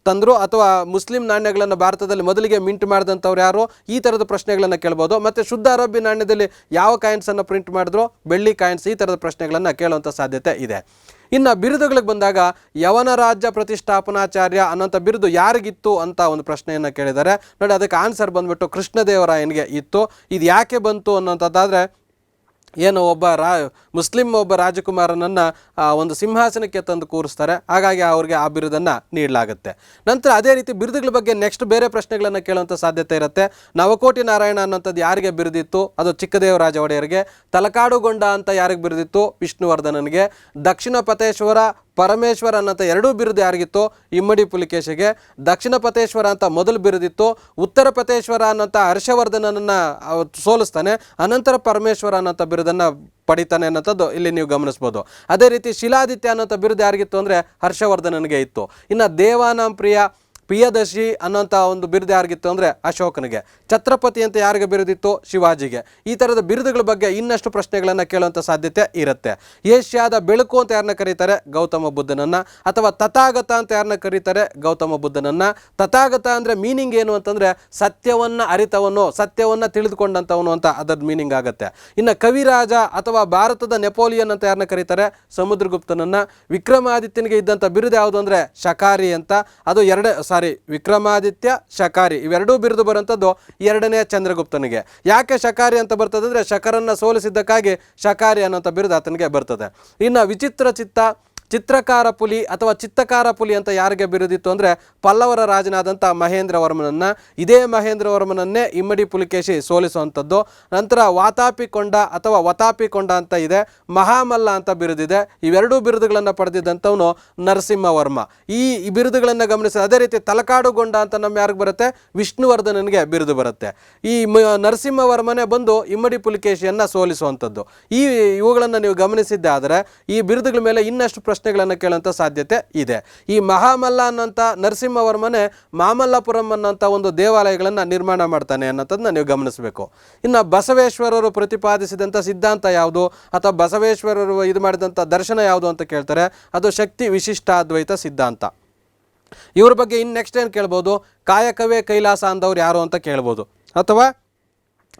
ತಂದರು ಅಥವಾ ಮುಸ್ಲಿಂ ನಾಣ್ಯಗಳನ್ನು ಭಾರತದಲ್ಲಿ ಮೊದಲಿಗೆ ಮಿಂಟ್ ಮಾಡಿದಂಥವ್ರು ಯಾರು, ಈ ಥರದ ಪ್ರಶ್ನೆಗಳನ್ನು ಕೇಳ್ಬೋದು. ಮತ್ತು ಶುದ್ಧ ಅರಬ್ಬಿ ನಾಣ್ಯದಲ್ಲಿ ಯಾವ ಕಾಯಿನ್ಸನ್ನು ಪ್ರಿಂಟ್ ಮಾಡಿದ್ರು, ಬೆಳ್ಳಿ ಕಾಯಿನ್ಸ್, ಈ ಥರದ ಪ್ರಶ್ನೆಗಳನ್ನು ಕೇಳುವಂಥ ಸಾಧ್ಯತೆ ಇದೆ. ಇನ್ನು ಬಿರುದುಗಳಿಗೆ ಬಂದಾಗ ಯವನ ರಾಜ್ಯ ಪ್ರತಿಷ್ಠಾಪನಾಚಾರ್ಯ ಅನ್ನೋಂಥ ಬಿರುದು ಯಾರಿಗಿತ್ತು ಅಂತ ಒಂದು ಪ್ರಶ್ನೆಯನ್ನು ಕೇಳಿದ್ದಾರೆ. ನೋಡಿ, ಅದಕ್ಕೆ ಆನ್ಸರ್ ಬಂದ್ಬಿಟ್ಟು ಕೃಷ್ಣದೇವರಾಯನಿಗೆ ಇತ್ತು. ಇದು ಯಾಕೆ ಬಂತು ಅನ್ನೋಂಥದ್ದಾದರೆ, ಏನು ಮುಸ್ಲಿಂ ಒಬ್ಬ ರಾಜಕುಮಾರನನ್ನು ಒಂದು ಸಿಂಹಾಸನಕ್ಕೆ ತಂದು ಕೂರಿಸ್ತಾರೆ. ಹಾಗಾಗಿ ಅವ್ರಿಗೆ ಆ ಬಿರುದನ್ನು ನೀಡಲಾಗುತ್ತೆ. ನಂತರ ಅದೇ ರೀತಿ ಬಿರುದುಗಳ ಬಗ್ಗೆ ನೆಕ್ಸ್ಟ್ ಬೇರೆ ಪ್ರಶ್ನೆಗಳನ್ನು ಕೇಳುವಂಥ ಸಾಧ್ಯತೆ ಇರುತ್ತೆ. ನವಕೋಟಿ ನಾರಾಯಣ ಅನ್ನೋಂಥದ್ದು ಯಾರಿಗೆ ಬಿರುದಿತ್ತು? ಅದು ಚಿಕ್ಕದೇವರಾಜ ಒಡೆಯರಿಗೆ. ತಲಕಾಡುಗೊಂಡ ಅಂತ ಯಾರಿಗೆ ಬಿರುದಿತ್ತು? ವಿಷ್ಣುವರ್ಧನನಿಗೆ. ದಕ್ಷಿಣ ಪತೇಶ್ವರ, ಪರಮೇಶ್ವರ ಅನ್ನೋಂಥ ಎರಡೂ ಬಿರುದು ಯಾರಿಗಿತ್ತು? ಇಮ್ಮಡಿ ಪುಲಿಕೇಶಿಗೆ. ದಕ್ಷಿಣ ಪತೇಶ್ವರ ಅಂತ ಮೊದಲು ಬಿರುದಿತ್ತು. ಉತ್ತರ ಪತೇಶ್ವರ ಅನ್ನೋಂಥ ಹರ್ಷವರ್ಧನನನ್ನು ಸೋಲಿಸ್ತಾನೆ. ಅನಂತರ ಪರಮೇಶ್ವರ ಅನ್ನೋಂಥ ಬಿರುದನ್ನು ಪಡಿತಾನೆ ಅನ್ನೋಂಥದ್ದು ಇಲ್ಲಿ ನೀವು ಗಮನಿಸ್ಬೋದು. ಅದೇ ರೀತಿ ಶಿಲಾದಿತ್ಯ ಅನ್ನೋಂಥ ಬಿರುದು ಯಾರಿಗಿತ್ತು ಅಂದರೆ ಹರ್ಷವರ್ಧನನಿಗೆ ಇತ್ತು. ಇನ್ನು ದೇವಾನಾಂ ಪ್ರಿಯದರ್ಶಿ ಅನ್ನೋಂಥ ಒಂದು ಬಿರುದು ಯಾರಿಗಿತ್ತು ಅಂದರೆ ಅಶೋಕನಿಗೆ. ಛತ್ರಪತಿ ಅಂತ ಯಾರಿಗೆ ಬಿರುದಿತ್ತು? ಶಿವಾಜಿಗೆ. ಈ ಥರದ ಬಿರುದುಗಳ ಬಗ್ಗೆ ಇನ್ನಷ್ಟು ಪ್ರಶ್ನೆಗಳನ್ನು ಕೇಳುವಂಥ ಸಾಧ್ಯತೆ ಇರುತ್ತೆ. ಏಷ್ಯಾದ ಬೆಳಕು ಅಂತ ಯಾರನ್ನ ಕರೀತಾರೆ? ಗೌತಮ ಬುದ್ಧನನ್ನು. ಅಥವಾ ತಥಾಗತ ಅಂತ ಯಾರನ್ನ ಕರೀತಾರೆ? ಗೌತಮ ಬುದ್ಧನನ್ನು. ತಥಾಗತ ಅಂದರೆ ಮೀನಿಂಗ್ ಏನು ಅಂತಂದರೆ ಸತ್ಯವನ್ನು ಅರಿತವನು, ಸತ್ಯವನ್ನು ತಿಳಿದುಕೊಂಡಂಥವನು ಅಂತ ಅದರ ಮೀನಿಂಗ್ ಆಗುತ್ತೆ. ಇನ್ನು ಕವಿರಾಜ ಅಥವಾ ಭಾರತದ ನೆಪೋಲಿಯನ್ ಅಂತ ಯಾರನ್ನ ಕರೀತಾರೆ? ಸಮುದ್ರಗುಪ್ತನನ್ನು. ವಿಕ್ರಮಾದಿತ್ಯನಿಗೆ ಇದ್ದಂಥ ಬಿರುದು ಯಾವುದು ಅಂದರೆ ಶಕಾರಿ ಅಂತ. ಅದು ವಿಕ್ರಮಾದಿತ್ಯ, ಶಕಾರಿ ಇವೆರಡೂ ಬಿರುದು ಬರುವಂಥದ್ದು ಎರಡನೇ ಚಂದ್ರಗುಪ್ತನಿಗೆ. ಯಾಕೆ ಶಕಾರಿ ಅಂತ ಬರ್ತದೆ ಅಂದರೆ ಶಕರನ್ನು ಸೋಲಿಸಿದ್ದಕ್ಕಾಗಿ ಶಕಾರಿ ಅನ್ನೋಂಥ ಬಿರುದು ಆತನಿಗೆ ಬರ್ತದೆ. ಇನ್ನು ಚಿತ್ರಕಾರ ಪುಲಿ ಅಥವಾ ಚಿತ್ತಕಾರ ಪುಲಿ ಅಂತ ಯಾರಿಗೆ ಬಿರುದಿತ್ತು ಅಂದರೆ ಪಲ್ಲವರ ರಾಜನಾದಂಥ ಮಹೇಂದ್ರವರ್ಮನನ್ನು. ಇದೇ ಮಹೇಂದ್ರವರ್ಮನನ್ನೇ ಇಮ್ಮಡಿ ಪುಲಿಕೇಶಿ ಸೋಲಿಸುವಂಥದ್ದು. ನಂತರ ವಾತಾಪಿಕೊಂಡ ಅಥವಾ ವತಾಪಿಕೊಂಡ ಅಂತ ಇದೆ. ಮಹಾಮಲ್ಲ ಅಂತ ಬಿರುದಿದೆ. ಇವೆರಡೂ ಬಿರುದುಗಳನ್ನು ಪಡೆದಿದ್ದಂಥವನು ನರಸಿಂಹವರ್ಮ. ಈ ಬಿರುದುಗಳನ್ನು ಗಮನಿಸಿ. ಅದೇ ರೀತಿ ತಲಕಾಡುಗೊಂಡ ಅಂತ ನಮ್ಮ ಯಾರಿಗೆ ಬರುತ್ತೆ? ವಿಷ್ಣುವರ್ಧನನಿಗೆ ಬಿರುದು ಬರುತ್ತೆ. ಈ ನರಸಿಂಹವರ್ಮನೇ ಬಂದು ಇಮ್ಮಡಿ ಪುಲಿಕೇಶಿಯನ್ನು ಸೋಲಿಸುವಂಥದ್ದು. ಇವುಗಳನ್ನು ನೀವು ಗಮನಿಸಿದ್ದೆ ಆದರೆ ಈ ಬಿರುದುಗಳ ಮೇಲೆ ಇನ್ನಷ್ಟು ಪ್ರಶ್ನೆಗಳನ್ನು ಕೇಳುವಂಥ ಸಾಧ್ಯತೆ ಇದೆ. ಈ ಮಹಾಮಲ್ಲ ಅನ್ನೋಂಥ ನರಸಿಂಹವರ್ಮನೇ ಮಾಮಲ್ಲಪುರಂ ಅನ್ನೋಂಥ ಒಂದು ದೇವಾಲಯಗಳನ್ನು ನಿರ್ಮಾಣ ಮಾಡ್ತಾನೆ ಅನ್ನೋದನ್ನ ನೀವು ಗಮನಿಸಬೇಕು. ಇನ್ನು ಬಸವೇಶ್ವರರು ಪ್ರತಿಪಾದಿಸಿದಂಥ ಸಿದ್ಧಾಂತ ಯಾವುದು ಅಥವಾ ಬಸವೇಶ್ವರರು ಇದು ಮಾಡಿದಂಥ ದರ್ಶನ ಯಾವುದು ಅಂತ ಕೇಳ್ತಾರೆ. ಅದು ಶಕ್ತಿ ವಿಶಿಷ್ಟಾದ್ವೈತ ಸಿದ್ಧಾಂತ. ಇವ್ರ ಬಗ್ಗೆ ಇನ್ನು ನೆಕ್ಸ್ಟ್ ಏನು ಕೇಳ್ಬೋದು? ಕಾಯಕವೇ ಕೈಲಾಸ ಅಂದವ್ರು ಯಾರು ಅಂತ ಕೇಳ್ಬೋದು. ಅಥವಾ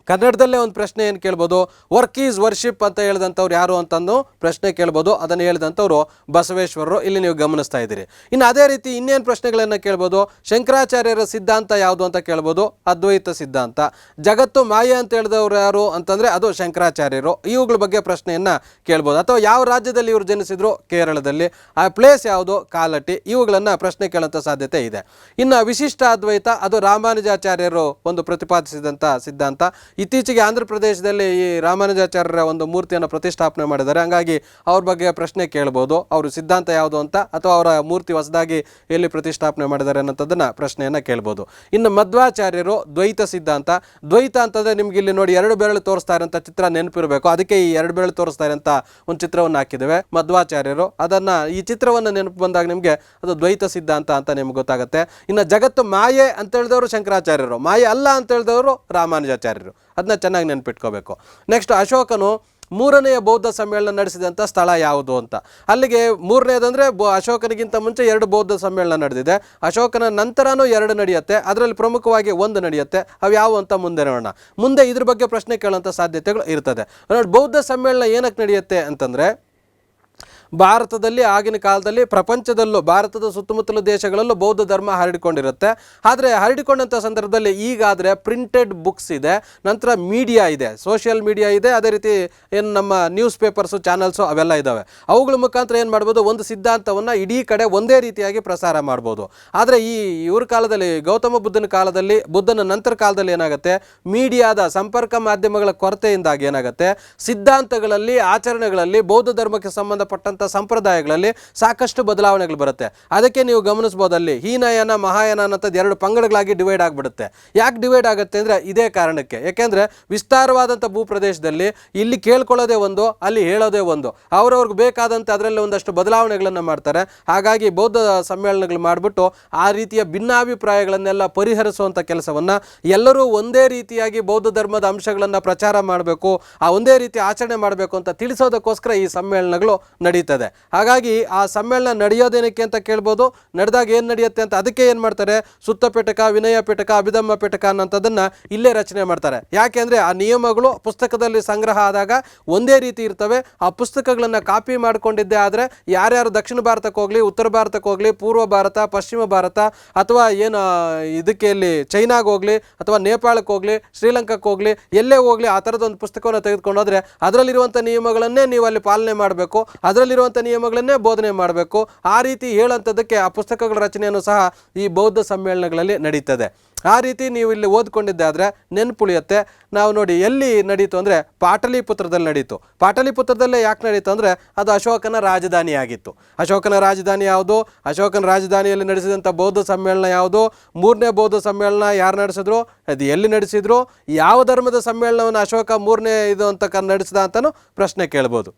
ಕನ್ನಡದಲ್ಲೇ ಒಂದು ಪ್ರಶ್ನೆ ಏನು ಕೇಳ್ಬೋದು? ವರ್ಕ್ ಈಸ್ ವರ್ಷಿಪ್ ಅಂತ ಹೇಳಿದಂಥವ್ರು ಯಾರು ಅಂತಂದು ಪ್ರಶ್ನೆ ಕೇಳ್ಬೋದು. ಅದನ್ನು ಹೇಳಿದಂಥವ್ರು ಬಸವೇಶ್ವರರು. ಇಲ್ಲಿ ನೀವು ಗಮನಿಸ್ತಾ ಇದ್ದೀರಿ. ಇನ್ನು ಅದೇ ರೀತಿ ಇನ್ನೇನು ಪ್ರಶ್ನೆಗಳನ್ನು ಕೇಳ್ಬೋದು? ಶಂಕರಾಚಾರ್ಯರ ಸಿದ್ಧಾಂತ ಯಾವುದು ಅಂತ ಕೇಳ್ಬೋದು? ಅದ್ವೈತ ಸಿದ್ಧಾಂತ. ಜಗತ್ತು ಮಾಯೆ ಅಂತ ಹೇಳಿದವರು ಯಾರು ಅಂತಂದರೆ ಅದು ಶಂಕರಾಚಾರ್ಯರು. ಇವುಗಳ ಬಗ್ಗೆ ಪ್ರಶ್ನೆಯನ್ನು ಕೇಳ್ಬೋದು. ಅಥವಾ ಯಾವ ರಾಜ್ಯದಲ್ಲಿ ಇವರು ಜನಿಸಿದ್ರು? ಕೇರಳದಲ್ಲಿ. ಆ ಪ್ಲೇಸ್ ಯಾವುದು? ಕಾಲಟಿ. ಇವುಗಳನ್ನು ಪ್ರಶ್ನೆ ಕೇಳುವಂಥ ಸಾಧ್ಯತೆ ಇದೆ. ಇನ್ನು ವಿಶಿಷ್ಟ ಅದ್ವೈತ ಅದು ರಾಮಾನುಜಾಚಾರ್ಯರು ಒಂದು ಪ್ರತಿಪಾದಿಸಿದಂಥ ಸಿದ್ಧಾಂತ. ಇತ್ತೀಚೆಗೆ ಆಂಧ್ರ ಪ್ರದೇಶದಲ್ಲಿ ಈ ರಾಮಾನುಜಾಚಾರ್ಯರ ಒಂದು ಮೂರ್ತಿಯನ್ನು ಪ್ರತಿಷ್ಠಾಪನೆ ಮಾಡಿದ್ದಾರೆ. ಹಂಗಾಗಿ ಅವ್ರ ಬಗ್ಗೆ ಪ್ರಶ್ನೆ ಕೇಳ್ಬೋದು, ಅವರು ಸಿದ್ಧಾಂತ ಯಾವುದು ಅಂತ, ಅಥವಾ ಅವರ ಮೂರ್ತಿ ಹೊಸದಾಗಿ ಎಲ್ಲಿ ಪ್ರತಿಷ್ಠಾಪನೆ ಮಾಡಿದ್ದಾರೆ ಅನ್ನೋಂಥದ್ದನ್ನು ಪ್ರಶ್ನೆಯನ್ನು ಕೇಳ್ಬೋದು. ಇನ್ನು ಮಧ್ವಾಚಾರ್ಯರು ದ್ವೈತ ಸಿದ್ಧಾಂತ. ದ್ವೈತ ಅಂತಂದರೆ ನಿಮ್ಗೆ ಇಲ್ಲಿ ನೋಡಿ 2 ಬೆರಳು ತೋರಿಸ್ತಾ ಇರೋಂಥ ಚಿತ್ರ ನೆನಪಿರಬೇಕು, ಅದಕ್ಕೆ ಈ 2 ಬೆರಳು ತೋರಿಸ್ತಾ ಇರೋಂಥ ಒಂದು ಚಿತ್ರವನ್ನು ಹಾಕಿದ್ದೇವೆ ಮಧ್ವಾಚಾರ್ಯರು. ಅದನ್ನು ಈ ಚಿತ್ರವನ್ನು ನೆನಪು ಬಂದಾಗ ನಿಮಗೆ ಅದು ದ್ವೈತ ಸಿದ್ಧಾಂತ ಅಂತ ನಿಮ್ಗೆ ಗೊತ್ತಾಗುತ್ತೆ. ಇನ್ನು ಜಗತ್ತು ಮಾಯೆ ಅಂತ ಹೇಳಿದವರು ಶಂಕರಾಚಾರ್ಯರು, ಮಾಯೆ ಅಲ್ಲ ಅಂತ ಹೇಳಿದವರು ರಾಮಾನುಜಾಚಾರ್ಯರು. ಅದನ್ನ ಚೆನ್ನಾಗಿ ನೆನಪಿಟ್ಕೋಬೇಕು. ನೆಕ್ಸ್ಟ್ ಅಶೋಕನು 3ನೇ ಬೌದ್ಧ ಸಮ್ಮೇಳನ ನಡೆಸಿದಂಥ ಸ್ಥಳ ಯಾವುದು ಅಂತ. ಅಲ್ಲಿಗೆ 3ನೇದಂದರೆ ಅಶೋಕನಿಗಿಂತ ಮುಂಚೆ 2 ಬೌದ್ಧ ಸಮ್ಮೇಳನ ನಡೆದಿದೆ. ಅಶೋಕನ ನಂತರನೂ 2 ನಡೆಯುತ್ತೆ, ಅದರಲ್ಲಿ ಪ್ರಮುಖವಾಗಿ 1 ನಡೆಯುತ್ತೆ. ಅವು ಯಾವುವು ಅಂತ ಮುಂದೆ ನೋಡೋಣ. ಮುಂದೆ ಇದ್ರ ಬಗ್ಗೆ ಪ್ರಶ್ನೆ ಕೇಳುವಂಥ ಸಾಧ್ಯತೆಗಳು ಇರ್ತದೆ. ನೋಡಿ, ಬೌದ್ಧ ಸಮ್ಮೇಳನ ಏನಕ್ಕೆ ನಡೆಯುತ್ತೆ ಅಂತಂದರೆ, ಭಾರತದಲ್ಲಿ ಆಗಿನ ಕಾಲದಲ್ಲಿ ಪ್ರಪಂಚದಲ್ಲೂ ಭಾರತದ ಸುತ್ತಮುತ್ತಲ ದೇಶಗಳಲ್ಲೂ ಬೌದ್ಧ ಧರ್ಮ ಹರಡಿಕೊಂಡಿರುತ್ತೆ. ಆದರೆ ಹರಡಿಕೊಂಡಂಥ ಸಂದರ್ಭದಲ್ಲಿ ಈಗಾದರೆ ಪ್ರಿಂಟೆಡ್ ಬುಕ್ಸ್ ಇದೆ, ನಂತರ ಮೀಡಿಯಾ ಇದೆ, ಸೋಷಿಯಲ್ ಮೀಡಿಯಾ ಇದೆ, ಅದೇ ರೀತಿ ಏನು ನಮ್ಮ ನ್ಯೂಸ್ ಪೇಪರ್ಸು ಚಾನಲ್ಸು ಅವೆಲ್ಲ ಇದ್ದಾವೆ. ಅವುಗಳ ಮುಖಾಂತರ ಏನು ಮಾಡ್ಬೋದು, ಒಂದು ಸಿದ್ಧಾಂತವನ್ನು ಇಡೀ ಕಡೆ ಒಂದೇ ರೀತಿಯಾಗಿ ಪ್ರಸಾರ ಮಾಡ್ಬೋದು. ಆದರೆ ಇವ್ರ ಕಾಲದಲ್ಲಿ, ಗೌತಮ ಬುದ್ಧನ ಕಾಲದಲ್ಲಿ, ಬುದ್ಧನ ನಂತರ ಕಾಲದಲ್ಲಿ ಏನಾಗುತ್ತೆ, ಮೀಡಿಯಾದ ಸಂಪರ್ಕ ಮಾಧ್ಯಮಗಳ ಕೊರತೆಯಿಂದಾಗಿ ಏನಾಗುತ್ತೆ, ಸಿದ್ಧಾಂತಗಳಲ್ಲಿ, ಆಚರಣೆಗಳಲ್ಲಿ, ಬೌದ್ಧ ಧರ್ಮಕ್ಕೆ ಸಂಬಂಧಪಟ್ಟಂಥ ಸಂಪ್ರದಾಯಗಳಲ್ಲಿ ಸಾಕಷ್ಟು ಬದಲಾವಣೆಗಳು ಬರುತ್ತೆ. ಅದಕ್ಕೆ ನೀವು ಗಮನಿಸಬಹುದು, ಅಲ್ಲಿ ಹೀನಯಾನ ಮಹಾಯಾನ ಅನ್ನೋಂಥದ್ದು 2 ಪಂಗಡಗಳಾಗಿ ಡಿವೈಡ್ ಆಗಿಬಿಡುತ್ತೆ. ಯಾಕೆ ಡಿವೈಡ್ ಆಗುತ್ತೆ ಅಂದರೆ ಇದೇ ಕಾರಣಕ್ಕೆ. ಯಾಕೆಂದರೆ ವಿಸ್ತಾರವಾದಂಥ ಭೂಪ್ರದೇಶದಲ್ಲಿ ಇಲ್ಲಿ ಕೇಳ್ಕೊಳ್ಳೋದೇ ಒಂದು, ಅಲ್ಲಿ ಹೇಳೋದೇ ಒಂದು, ಅವ್ರವ್ರಿಗೆ ಬೇಕಾದಂತೆ ಅದರಲ್ಲಿ ಒಂದಷ್ಟು ಬದಲಾವಣೆಗಳನ್ನು ಮಾಡ್ತಾರೆ. ಹಾಗಾಗಿ ಬೌದ್ಧ ಸಮ್ಮೇಳನಗಳು ಮಾಡಿಬಿಟ್ಟು ಆ ರೀತಿಯ ಭಿನ್ನಾಭಿಪ್ರಾಯಗಳನ್ನೆಲ್ಲ ಪರಿಹರಿಸುವಂಥ ಕೆಲಸವನ್ನು, ಎಲ್ಲರೂ ಒಂದೇ ರೀತಿಯಾಗಿ ಬೌದ್ಧ ಧರ್ಮದ ಅಂಶಗಳನ್ನು ಪ್ರಚಾರ ಮಾಡಬೇಕು, ಆ ಒಂದೇ ರೀತಿ ಆಚರಣೆ ಮಾಡಬೇಕು ಅಂತ ತಿಳಿಸೋದಕ್ಕೋಸ್ಕರ ಈ ಸಮ್ಮೇಳನಗಳು ನಡೀತದೆ. ಹಾಗಾಗಿ ಆ ಸಮ್ಮೇಳನ ನಡೆಯೋದೇನಕ್ಕೆ ಅಂತ ಕೇಳ್ಬೋದು. ನಡೆದಾಗ ಏನು ನಡೆಯುತ್ತೆ ಅಂತ, ಅದಕ್ಕೆ ಏನು ಮಾಡ್ತಾರೆ, ಸುತ್ತ ಪೆಟಕ, ವಿನಯ ಪೆಟಕ, ಅಭಿಧಮ್ಮ ಪೆಟಕ ಅನ್ನೋಂಥದ್ದನ್ನು ಇಲ್ಲೇ ರಚನೆ ಮಾಡ್ತಾರೆ. ಯಾಕೆಂದರೆ ಆ ನಿಯಮಗಳು ಪುಸ್ತಕದಲ್ಲಿ ಸಂಗ್ರಹ ಆದಾಗ ಒಂದೇ ರೀತಿ ಇರ್ತವೆ. ಆ ಪುಸ್ತಕಗಳನ್ನು ಕಾಪಿ ಮಾಡಿಕೊಂಡಿದ್ದೇ ಆದರೆ ಯಾರ್ಯಾರು ದಕ್ಷಿಣ ಭಾರತಕ್ಕೆ ಹೋಗಲಿ, ಉತ್ತರ ಭಾರತಕ್ಕೆ ಹೋಗಲಿ, ಪೂರ್ವ ಭಾರತ, ಪಶ್ಚಿಮ ಭಾರತ, ಅಥವಾ ಏನು ಇದಕ್ಕೆ ಇಲ್ಲಿ ಚೈನಾಗೆ ಹೋಗಲಿ, ಅಥವಾ ನೇಪಾಳಕ್ಕೆ ಹೋಗಲಿ, ಶ್ರೀಲಂಕಾಕ್ಕೆ ಹೋಗಲಿ, ಎಲ್ಲೇ ಹೋಗಲಿ, ಆ ಥರದೊಂದು ಪುಸ್ತಕವನ್ನು ತೆಗೆದುಕೊಂಡು ಹೋದರೆ ಅದರಲ್ಲಿರುವಂಥ ನಿಯಮಗಳನ್ನೇ ನೀವು ಅಲ್ಲಿ ಪಾಲನೆ ಮಾಡಬೇಕು, ಅದರಲ್ಲಿರುವಂಥ ನಿಯಮಗಳನ್ನೇ ಬೋಧನೆ ಮಾಡಬೇಕು. ಆ ರೀತಿ ಹೇಳೋಂಥದ್ದಕ್ಕೆ ಆ ಪುಸ್ತಕಗಳ ರಚನೆಯನ್ನು ಸಹ ಈ ಬೌದ್ಧ ಸಮ್ಮೇಳನಗಳಲ್ಲಿ ನಡೀತದೆ. ಆ ರೀತಿ ನೀವು ಇಲ್ಲಿ ಓದ್ಕೊಂಡಿದ್ದಾದರೆ ನೆನಪುಳಿಯುತ್ತೆ. ನಾವು ನೋಡಿ ಎಲ್ಲಿ ನಡೀತು ಅಂದರೆ ಪಾಟಲಿಪುತ್ರದಲ್ಲಿ ನಡೀತು. ಪಾಟಲಿಪುತ್ರದಲ್ಲೇ ಯಾಕೆ ನಡೀತು ಅಂದರೆ ಅದು ಅಶೋಕನ ರಾಜಧಾನಿ ಆಗಿತ್ತು. ಅಶೋಕನ ರಾಜಧಾನಿ ಯಾವುದು, ಅಶೋಕನ ರಾಜಧಾನಿಯಲ್ಲಿ ನಡೆಸಿದಂಥ ಬೌದ್ಧ ಸಮ್ಮೇಳನ ಯಾವುದು, 3ನೇ ಬೌದ್ಧ ಸಮ್ಮೇಳನ ಯಾರು ನಡೆಸಿದ್ರು, ಅದು ಎಲ್ಲಿ ನಡೆಸಿದ್ರು, ಯಾವ ಧರ್ಮದ ಸಮ್ಮೇಳನವನ್ನು ಅಶೋಕ 3ನೇ ಇದು ಅಂತ ನಡೆಸಿದ ಅಂತಲೂ ಪ್ರಶ್ನೆ ಕೇಳ್ಬೋದು.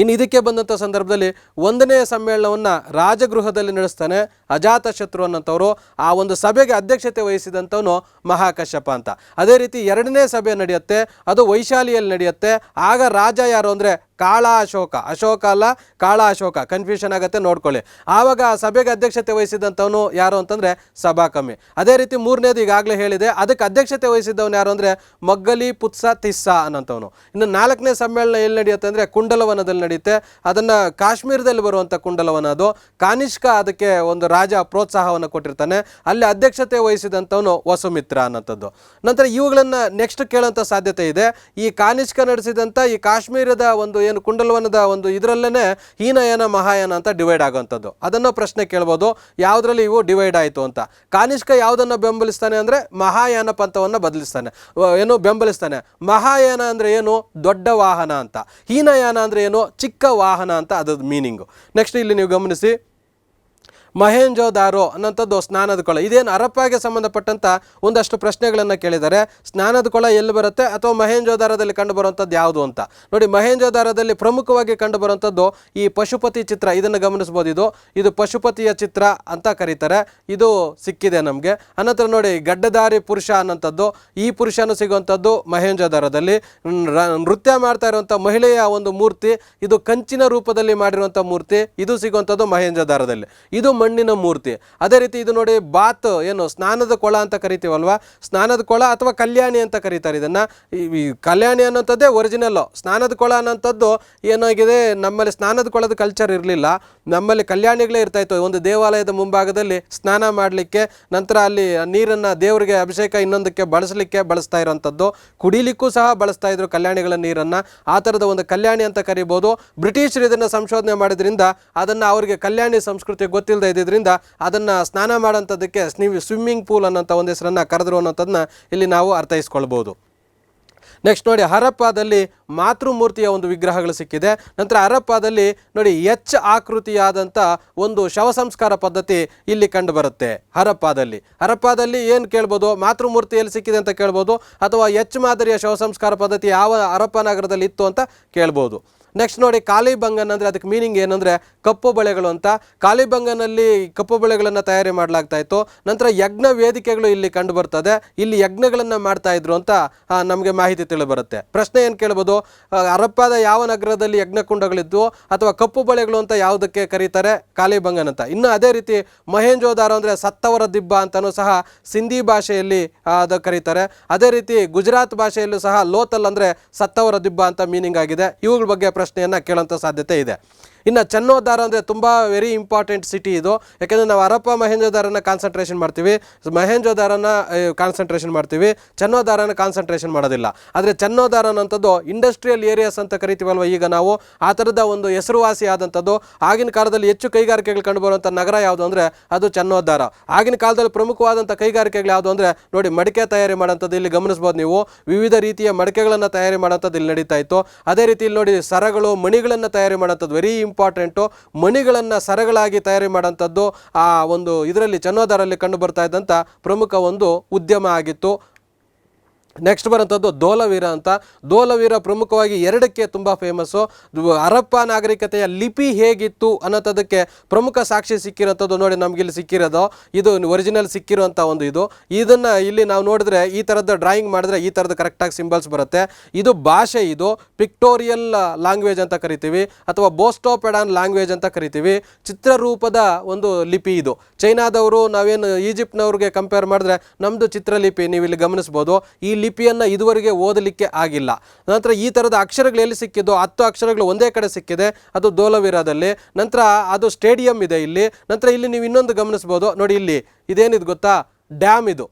ಇನ್ನು ಇದಕ್ಕೆ ಬಂದಂಥ ಸಂದರ್ಭದಲ್ಲಿ 1ನೇ ಸಮ್ಮೇಳನವನ್ನು ರಾಜಗೃಹದಲ್ಲಿ ನಡೆಸ್ತಾನೆ ಅಜಾತಶತ್ರು ಅನ್ನೋಂಥವ್ರು. ಆ ಒಂದು ಸಭೆಗೆ ಅಧ್ಯಕ್ಷತೆ ವಹಿಸಿದಂಥವನು ಮಹಾಕಶ್ಯಪ ಅಂತ. ಅದೇ ರೀತಿ 2ನೇ ಸಭೆ ನಡೆಯುತ್ತೆ, ಅದು ವೈಶಾಲಿಯಲ್ಲಿ ನಡೆಯುತ್ತೆ. ಆಗ ರಾಜ ಯಾರು ಅಂದರೆ ಕಾಳ ಅಶೋಕ, ಅಶೋಕ ಅಲ್ಲ ಕಾಳ ಅಶೋಕ, ಕನ್ಫ್ಯೂಷನ್ ಆಗುತ್ತೆ, ನೋಡ್ಕೊಳ್ಳಿ. ಆವಾಗ ಸಭೆಗೆ ಅಧ್ಯಕ್ಷತೆ ವಹಿಸಿದಂಥವನು ಯಾರು ಅಂತಂದರೆ ಸಭಾಕಮ್ಮಿ. ಅದೇ ರೀತಿ 3ನೇದು ಈಗಾಗಲೇ ಹೇಳಿದೆ, ಅದಕ್ಕೆ ಅಧ್ಯಕ್ಷತೆ ವಹಿಸಿದ್ದವನು ಯಾರು ಅಂದರೆ ಮೊಗ್ಗಲಿ ಪುತ್ಸ ತಿಸ್ಸ ಅನ್ನೋಂಥವನು. ಇನ್ನು 4ನೇ ಸಮ್ಮೇಳನ ಎಲ್ಲಿ ನಡೆಯುತ್ತೆ ಅಂದರೆ ಕುಂಡಲವನದಲ್ಲಿ ನಡೆಯುತ್ತೆ. ಅದನ್ನು ಕಾಶ್ಮೀರದಲ್ಲಿ ಬರುವಂಥ ಕುಂಡಲವನ, ಅದು ಕಾನಿಷ್ಕ ಅದಕ್ಕೆ ಒಂದು ರಾಜ ಪ್ರೋತ್ಸಾಹವನ್ನು ಕೊಟ್ಟಿರ್ತಾನೆ. ಅಲ್ಲಿ ಅಧ್ಯಕ್ಷತೆ ವಹಿಸಿದಂಥವನು ವಸುಮಿತ್ರ ಅನ್ನೋಂಥದ್ದು. ನಂತರ ಇವುಗಳನ್ನು ನೆಕ್ಸ್ಟ್ ಕೇಳೋಂಥ ಸಾಧ್ಯತೆ ಇದೆ. ಈ ಕಾನಿಷ್ಕ ನಡೆಸಿದಂಥ ಈ ಕಾಶ್ಮೀರದ ಒಂದು ಏನು ಕುಂಡಲವನದ ಒಂದು ಇದರಲ್ಲೇ ಹೀನಯಾನ ಮಹಾಯಾನ ಅಂತ ಡಿವೈಡ್ ಆಗುವಂಥದ್ದು. ಅದನ್ನು ಪ್ರಶ್ನೆ ಕೇಳ್ಬೋದು, ಯಾವುದರಲ್ಲಿ ಇವು ಡಿವೈಡ್ ಆಯಿತು ಅಂತ. ಕಾನಿಷ್ಕ ಯಾವುದನ್ನು ಬೆಂಬಲಿಸ್ತಾನೆ ಅಂದರೆ ಮಹಾಯಾನ ಪಂಥವನ್ನು ಬದಲಿಸ್ತಾನೆ, ಏನು ಬೆಂಬಲಿಸ್ತಾನೆ. ಮಹಾಯಾನ ಅಂದರೆ ಏನು, ದೊಡ್ಡ ವಾಹನ ಅಂತ. ಹೀನಯಾನ ಅಂದರೆ ಏನು, ಚಿಕ್ಕ ವಾಹನ ಅಂತ ಅದ್ರದ್ದು ಮೀನಿಂಗು. ನೆಕ್ಸ್ಟ್ ಇಲ್ಲಿ ನೀವು ಗಮನಿಸಿ, ಮಹೇಂಜೋದಾರೋ ಅನ್ನೋಂಥದ್ದು ಸ್ನಾನದ ಕೊಳ. ಇದೇನು ಹರಪ್ಪಾಗೆ ಸಂಬಂಧಪಟ್ಟಂಥ ಒಂದಷ್ಟು ಪ್ರಶ್ನೆಗಳನ್ನು ಕೇಳಿದ್ದಾರೆ. ಸ್ನಾನದ ಕೊಳ ಎಲ್ಲಿ ಬರುತ್ತೆ ಅಥವಾ ಮಹೇಂಜೋದಾರದಲ್ಲಿ ಕಂಡು ಬರುವಂಥದ್ದು ಯಾವುದು ಅಂತ ನೋಡಿ. ಮಹೇಂಜೋದಾರದಲ್ಲಿ ಪ್ರಮುಖವಾಗಿ ಕಂಡು ಬರುವಂಥದ್ದು ಈ ಪಶುಪತಿ ಚಿತ್ರ. ಇದನ್ನು ಗಮನಿಸ್ಬೋದು, ಇದು ಪಶುಪತಿಯ ಚಿತ್ರ ಅಂತ ಕರೀತಾರೆ. ಇದು ಸಿಕ್ಕಿದೆ ನಮಗೆ. ಅನಂತರ ನೋಡಿ ಗಡ್ಡಧಾರಿ ಪುರುಷ ಅನ್ನೋಂಥದ್ದು, ಈ ಪುರುಷನು ಸಿಗುವಂಥದ್ದು ಮಹೇಂಜೋದಾರದಲ್ಲಿ. ನೃತ್ಯ ಮಾಡ್ತಾ ಇರುವಂಥ ಮಹಿಳೆಯ ಒಂದು ಮೂರ್ತಿ, ಇದು ಕಂಚಿನ ರೂಪದಲ್ಲಿ ಮಾಡಿರುವಂಥ ಮೂರ್ತಿ, ಇದು ಸಿಗುವಂಥದ್ದು ಮಹೇಂಜೋದಾರದಲ್ಲಿ. ಇದು ಮಣ್ಣಿನ ಮೂರ್ತಿ. ಅದೇ ರೀತಿ ಇದು ನೋಡಿ ಬಾತ್, ಏನು ಸ್ನಾನದ ಕೊಳ ಅಂತ ಕರಿತೀವಲ್ವ, ಸ್ನಾನದ ಕೊಳ ಅಥವಾ ಕಲ್ಯಾಣಿ ಅಂತ ಕರೀತಾರೆ ಇದನ್ನು. ಈ ಕಲ್ಯಾಣಿ ಅನ್ನೋಂಥದ್ದೇ ಒರಿಜಿನಲ್ಲು. ಸ್ನಾನದ ಕೊಳ ಅನ್ನೋಂಥದ್ದು ಏನಾಗಿದೆ, ನಮ್ಮಲ್ಲಿ ಸ್ನಾನದ ಕೊಳದ ಕಲ್ಚರ್ ಇರಲಿಲ್ಲ, ನಮ್ಮಲ್ಲಿ ಕಲ್ಯಾಣಿಗಳೇ ಇರ್ತಾಯಿತ್ತು. ಒಂದು ದೇವಾಲಯದ ಮುಂಭಾಗದಲ್ಲಿ ಸ್ನಾನ ಮಾಡಲಿಕ್ಕೆ, ನಂತರ ಅಲ್ಲಿ ನೀರನ್ನು ದೇವರಿಗೆ ಅಭಿಷೇಕ ಇನ್ನೊಂದಕ್ಕೆ ಬಳಸ್ತಾ ಇರೋಂಥದ್ದು, ಕುಡಿಲಿಕ್ಕೂ ಸಹ ಬಳಸ್ತಾ ಇದ್ರು ಕಲ್ಯಾಣಿಗಳ ನೀರನ್ನು. ಆ ಥರದ ಒಂದು ಕಲ್ಯಾಣಿ ಅಂತ ಕರಿಬೋದು. ಬ್ರಿಟಿಷರು ಇದನ್ನು ಸಂಶೋಧನೆ ಮಾಡಿದ್ರಿಂದ ಅದನ್ನು ಅವರಿಗೆ ಕಲ್ಯಾಣಿ ಸಂಸ್ಕೃತಿ ಗೊತ್ತಿಲ್ಲದೆ ಇದ್ದಿದ್ದರಿಂದ ಅದನ್ನು ಸ್ನಾನ ಮಾಡೋಂಥದ್ದಕ್ಕೆ ಸ್ವಿಮ್ಮಿಂಗ್ ಪೂಲ್ ಅನ್ನೋಂಥ ಒಂದು ಹೆಸರನ್ನು ಕರೆದ್ರು ಅನ್ನೋಂಥದ್ದನ್ನ ಇಲ್ಲಿ ನಾವು ಅರ್ಥೈಸ್ಕೊಳ್ಬೋದು. ನೆಕ್ಸ್ಟ್ ನೋಡಿ ಹರಪ್ಪಾದಲ್ಲಿ ಮಾತೃಮೂರ್ತಿಯ ಒಂದು ವಿಗ್ರಹಗಳು ಸಿಕ್ಕಿದೆ. ನಂತರ ಹರಪ್ಪಾದಲ್ಲಿ ನೋಡಿ ಎಚ್ ಆಕೃತಿಯಾದಂಥ ಒಂದು ಶವ ಸಂಸ್ಕಾರ ಪದ್ಧತಿ ಇಲ್ಲಿ ಕಂಡು ಬರುತ್ತೆ. ಹರಪ್ಪಾದಲ್ಲಿ ಏನು ಕೇಳ್ಬೋದು, ಮಾತೃಮೂರ್ತಿಯಲ್ಲಿ ಸಿಕ್ಕಿದೆ ಅಂತ ಕೇಳ್ಬೋದು, ಅಥವಾ ಎಚ್ ಮಾದರಿಯ ಶವ ಸಂಸ್ಕಾರ ಪದ್ಧತಿ ಯಾವ ಹರಪ್ಪ ನಗರದಲ್ಲಿ ಇತ್ತು ಅಂತ ಕೇಳ್ಬೋದು. ನೆಕ್ಸ್ಟ್ ನೋಡಿ ಕಾಲಿಬಂಗನ್ ಅಂದರೆ ಅದಕ್ಕೆ ಮೀನಿಂಗ್ ಏನಂದರೆ ಕಪ್ಪು ಬಳೆಗಳು ಅಂತ. ಕಾಲಿಬಂಗನಲ್ಲಿ ಕಪ್ಪು ಬಳೆಗಳನ್ನು ತಯಾರಿ ಮಾಡಲಾಗ್ತಾ ಇತ್ತು. ನಂತರ ಯಜ್ಞ ವೇದಿಕೆಗಳು ಇಲ್ಲಿ ಕಂಡು ಬರ್ತದೆ, ಇಲ್ಲಿ ಯಜ್ಞಗಳನ್ನು ಮಾಡ್ತಾ ಇದ್ರು ಅಂತ ನಮಗೆ ಮಾಹಿತಿ ತಿಳಿದು ಬರುತ್ತೆ. ಪ್ರಶ್ನೆ ಏನು ಕೇಳ್ಬೋದು, ಹರಪ್ಪಾದ ಯಾವ ನಗರದಲ್ಲಿ ಯಜ್ಞಕುಂಡಗಳಿದ್ವು ಅಥವಾ ಕಪ್ಪು ಬಳೆಗಳು ಅಂತ ಯಾವುದಕ್ಕೆ ಕರೀತಾರೆ, ಕಾಲಿಬಂಗನ್ ಅಂತ. ಇನ್ನು ಅದೇ ರೀತಿ ಮೊಹೆಂಜೋದಾರೋ ಅಂದರೆ ಸತ್ತವರ ದಿಬ್ಬ ಅಂತಲೂ ಸಹ ಸಿಂಧಿ ಭಾಷೆಯಲ್ಲಿ ಅದು ಕರೀತಾರೆ. ಅದೇ ರೀತಿ ಗುಜರಾತ್ ಭಾಷೆಯಲ್ಲೂ ಸಹ ಲೋತಲ್ ಅಂದರೆ ಸತ್ತವರ ದಿಬ್ಬ ಅಂತ ಮೀನಿಂಗ್ ಆಗಿದೆ. ಇವುಗಳ ಬಗ್ಗೆ ಪ್ರಶ್ನೆಯನ್ನು ಕೇಳುವಂಥ ಸಾಧ್ಯತೆ ಇದೆ. ಇನ್ನು ಚನ್ನೋದಾರ ಅಂದರೆ ತುಂಬ ವೆರಿ ಇಂಪಾರ್ಟೆಂಟ್ ಸಿಟಿ ಇದು. ಯಾಕೆಂದರೆ ನಾವು ಹರಪ್ಪ ಮೊಹೆಂಜೋದಾರನ ಕಾನ್ಸಂಟ್ರೇಷನ್ ಮಾಡ್ತೀವಿ, ಮೊಹೆಂಜೋದಾರನ ಕಾನ್ಸಂಟ್ರೇಷನ್ ಮಾಡ್ತೀವಿ, ಚನ್ನೋದಾರನ ಕಾನ್ಸಂಟ್ರೇಷನ್ ಮಾಡೋದಿಲ್ಲ. ಆದರೆ ಚನ್ನೋದಾರನ ಅಂಥದ್ದು ಇಂಡಸ್ಟ್ರಿಯಲ್ ಏರಿಯಾಸ್ ಅಂತ ಕರಿತೀವಲ್ವ ಈಗ ನಾವು, ಆ ಥರದ ಒಂದು ಹೆಸರುವಾಸಿ ಆದಂಥದ್ದು. ಆಗಿನ ಕಾಲದಲ್ಲಿ ಹೆಚ್ಚು ಕೈಗಾರಿಕೆಗಳು ಕಂಡುಬರುವಂಥ ನಗರ ಯಾವುದು ಅಂದರೆ ಅದು ಚನ್ನೋದಾರ. ಆಗಿನ ಕಾಲದಲ್ಲಿ ಪ್ರಮುಖವಾದಂಥ ಕೈಗಾರಿಕೆಗಳು ಯಾವುದು ಅಂದರೆ ನೋಡಿ ಮಡಿಕೆ ತಯಾರಿ ಮಾಡೋಂಥದ್ದು ಇಲ್ಲಿ ಗಮನಿಸ್ಬೋದು ನೀವು. ವಿವಿಧ ರೀತಿಯ ಮಡಿಕೆಗಳನ್ನು ತಯಾರಿ ಮಾಡೋಂಥದ್ದು ಇಲ್ಲಿ ನಡೀತಾ ಇತ್ತು. ಅದೇ ರೀತಿ ಇಲ್ಲಿ ನೋಡಿ ಸರಗಳು, ಮಣಿಗಳನ್ನು ತಯಾರಿ ಮಾಡೋಂಥದ್ದು ವೆರಿ ಇಂಪಾರ್ಟೆಂಟು. ಮಣಿಗಳನ್ನು ಸರಗಳಾಗಿ ತಯಾರಿ ಮಾಡೋಂಥದ್ದು ಆ ಒಂದು ಇದರಲ್ಲಿ ಚನ್ನೋದಾರಲ್ಲಿ ಕಂಡು ಬರ್ತಾ ಇದ್ದಂಥ ಪ್ರಮುಖ ಒಂದು ಉದ್ಯಮ ಆಗಿತ್ತು. ನೆಕ್ಸ್ಟ್ ಬರೋಂಥದ್ದು ದೋಲವೀರ ಅಂತ. ದೋಲವೀರ ಪ್ರಮುಖವಾಗಿ ಎರಡಕ್ಕೆ ತುಂಬ ಫೇಮಸ್ಸು. ಹರಪ್ಪ ನಾಗರಿಕತೆಯ ಲಿಪಿ ಹೇಗಿತ್ತು ಅನ್ನೋದಕ್ಕೆ ಪ್ರಮುಖ ಸಾಕ್ಷಿ ಸಿಕ್ಕಿರೋಂಥದ್ದು ನೋಡಿ ನಮಗಿಲ್ಲಿ ಸಿಕ್ಕಿರೋದು. ಇದು ಒರಿಜಿನಲ್ ಸಿಕ್ಕಿರೋಂಥ ಒಂದು ಇದನ್ನು ಇಲ್ಲಿ ನಾವು ನೋಡಿದ್ರೆ ಈ ಥರದ ಡ್ರಾಯಿಂಗ್ ಮಾಡಿದ್ರೆ ಈ ಥರದ ಕರೆಕ್ಟಾಗಿ ಸಿಂಬಲ್ಸ್ ಬರುತ್ತೆ. ಇದು ಭಾಷೆ, ಇದು ಪಿಕ್ಟೋರಿಯಲ್ ಲ್ಯಾಂಗ್ವೇಜ್ ಅಂತ ಕರಿತೀವಿ ಅಥವಾ ಬೋಸ್ಟೋಪೆಡಾನ್ ಲ್ಯಾಂಗ್ವೇಜ್ ಅಂತ ಕರಿತೀವಿ. ಚಿತ್ರರೂಪದ ಒಂದು ಲಿಪಿ ಇದು. ಚೈನಾದವರು ನಾವೇನು ಈಜಿಪ್ಟ್ನವ್ರಿಗೆ ಕಂಪೇರ್ ಮಾಡಿದ್ರೆ ನಮ್ಮದು ಚಿತ್ರಲಿಪಿ ನೀವು ಇಲ್ಲಿ ಗಮನಿಸ್ಬೋದು. ಈ ಲಿಪಿಯನ್ನು ಇದುವರೆಗೆ ಓದಲಿಕ್ಕೆ ಆಗಿಲ್ಲ. ನಂತರ ಈ ಥರದ ಅಕ್ಷರಗಳು ಎಲ್ಲಿ ಸಿಕ್ಕಿದ್ದು, 10 ಅಕ್ಷರಗಳು ಒಂದೇ ಕಡೆ ಸಿಕ್ಕಿದೆ, ಅದು ದೋಲವೀರದಲ್ಲಿ. ನಂತರ ಅದು ಸ್ಟೇಡಿಯಂ ಇದೆ ಇಲ್ಲಿ. ನಂತರ ಇಲ್ಲಿ ನೀವು ಇನ್ನೊಂದು ಗಮನಿಸ್ಬೋದು ನೋಡಿ, ಇಲ್ಲಿ ಇದೇನಿದು ಗೊತ್ತಾ, ಡ್ಯಾಮ್. ಇದು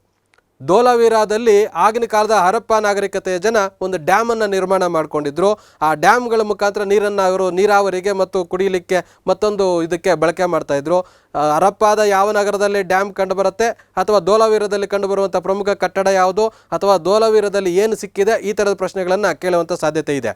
ದೋಲವೀರದಲ್ಲಿ ಆಗಿನ ಕಾಲದ ಹರಪ್ಪ ನಾಗರಿಕತೆಯ ಜನ ಒಂದು ಡ್ಯಾಮನ್ನು ನಿರ್ಮಾಣ ಮಾಡಿಕೊಂಡಿದ್ರು. ಆ ಡ್ಯಾಮ್ಗಳ ಮುಖಾಂತರ ನೀರನ್ನು ಅವರು ನೀರಾವರಿಗೆ ಮತ್ತು ಕುಡಿಯಲಿಕ್ಕೆ ಮತ್ತೊಂದು ಇದಕ್ಕೆ ಬಳಕೆ ಮಾಡ್ತಾಯಿದ್ರು. ಹರಪ್ಪಾದ ಯಾವ ನಗರದಲ್ಲಿ ಡ್ಯಾಮ್ ಕಂಡುಬರುತ್ತೆ ಅಥವಾ ದೋಲವೀರದಲ್ಲಿ ಕಂಡುಬರುವಂಥ ಪ್ರಮುಖ ಕಟ್ಟಡ ಯಾವುದು ಅಥವಾ ದೋಲವೀರದಲ್ಲಿ ಏನು ಸಿಕ್ಕಿದೆ, ಈ ಥರದ ಪ್ರಶ್ನೆಗಳನ್ನು ಕೇಳುವಂಥ ಸಾಧ್ಯತೆ ಇದೆ.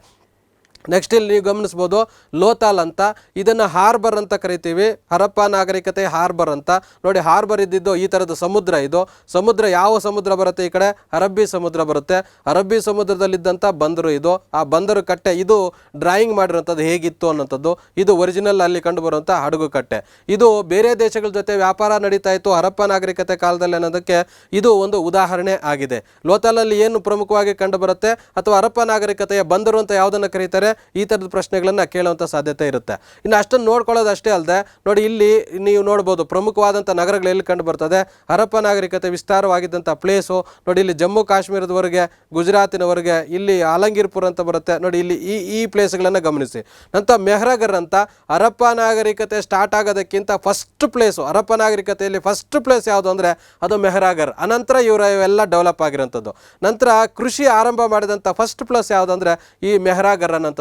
ನೆಕ್ಸ್ಟ್ ಇಲ್ಲಿ ನೀವು ಗಮನಿಸ್ಬೋದು ಲೋತಾಲ್ ಅಂತ. ಇದನ್ನು ಹಾರ್ಬರ್ ಅಂತ ಕರಿತೀವಿ, ಹರಪ್ಪ ನಾಗರಿಕತೆ ಹಾರ್ಬರ್ ಅಂತ. ನೋಡಿ ಹಾರ್ಬರ್ ಇದ್ದಿದ್ದು ಈ ಥರದ ಸಮುದ್ರ. ಇದು ಸಮುದ್ರ ಯಾವ ಸಮುದ್ರ ಬರುತ್ತೆ, ಈ ಕಡೆ ಅರಬ್ಬಿ ಸಮುದ್ರ ಬರುತ್ತೆ. ಅರಬ್ಬಿ ಸಮುದ್ರದಲ್ಲಿದ್ದಂಥ ಬಂದರು ಇದು. ಆ ಬಂದರು ಕಟ್ಟೆ ಇದು ಡ್ರಾಯಿಂಗ್ ಮಾಡಿರೋಂಥದ್ದು ಹೇಗಿತ್ತು ಅನ್ನೋಂಥದ್ದು. ಇದು ಒರಿಜಿನಲ್ ಅಲ್ಲಿ ಕಂಡು ಬರುವಂಥ ಹಡಗು ಕಟ್ಟೆ. ಇದು ಬೇರೆ ದೇಶಗಳ ಜೊತೆ ವ್ಯಾಪಾರ ನಡೀತಾ ಇತ್ತು ಹರಪ್ಪ ನಾಗರಿಕತೆ ಕಾಲದಲ್ಲಿ ಅನ್ನೋದಕ್ಕೆ ಇದು ಒಂದು ಉದಾಹರಣೆ ಆಗಿದೆ. ಲೋತಾಲಲ್ಲಿ ಏನು ಪ್ರಮುಖವಾಗಿ ಕಂಡು ಬರುತ್ತೆ ಅಥವಾ ಹರಪ್ಪ ನಾಗರಿಕತೆಯ ಬಂದರು ಅಂತ ಯಾವುದನ್ನು ಕರೀತಾರೆ, ಈ ಥರದ ಪ್ರಶ್ನೆಗಳನ್ನು ಕೇಳುವಂಥ ಸಾಧ್ಯತೆ ಇರುತ್ತೆ. ಇನ್ನು ಅಷ್ಟನ್ನು ನೋಡ್ಕೊಳ್ಳೋದು ಅಷ್ಟೇ ಅಲ್ಲದೆ ನೋಡಿ ಇಲ್ಲಿ ನೀವು ನೋಡ್ಬೋದು ಪ್ರಮುಖವಾದಂಥ ನಗರಗಳು ಎಲ್ಲಿ ಕಂಡು ಬರ್ತದೆ. ಹರಪ್ಪ ನಾಗರಿಕತೆ ವಿಸ್ತಾರವಾಗಿದ್ದಂಥ ಪ್ಲೇಸು ನೋಡಿ, ಇಲ್ಲಿ ಜಮ್ಮು ಕಾಶ್ಮೀರದವರೆಗೆ, ಗುಜರಾತಿನವರೆಗೆ, ಇಲ್ಲಿ ಆಲಂಗೀರ್ಪುರ್ ಅಂತ ಬರುತ್ತೆ ನೋಡಿ, ಇಲ್ಲಿ ಈ ಪ್ಲೇಸ್ಗಳನ್ನು ಗಮನಿಸಿ. ನಂತರ ಮೆಹ್ರಗರ್ ಅಂತ. ಹರಪ್ಪ ನಾಗರಿಕತೆ ಸ್ಟಾರ್ಟ್ ಆಗೋದಕ್ಕಿಂತ ಫಸ್ಟ್ ಪ್ಲೇಸು ಹರಪ್ಪ ನಾಗರಿಕತೆಯಲ್ಲಿ ಫಸ್ಟ್ ಪ್ಲೇಸ್ ಯಾವುದು ಅಂದರೆ ಅದು ಮೆಹ್ರಗರ್. ಅನಂತರ ಇವೆಲ್ಲ ಡೆವಲಪ್ ಆಗಿರೋಂಥದ್ದು. ನಂತರ ಕೃಷಿ ಆರಂಭ ಮಾಡಿದಂಥ ಫಸ್ಟ್ ಪ್ಲೇಸ್ ಯಾವುದು ಅಂದರೆ ಈ ಮೆಹ್ರಗರ್ ಅನ್ನೋಂಥದ್ದು.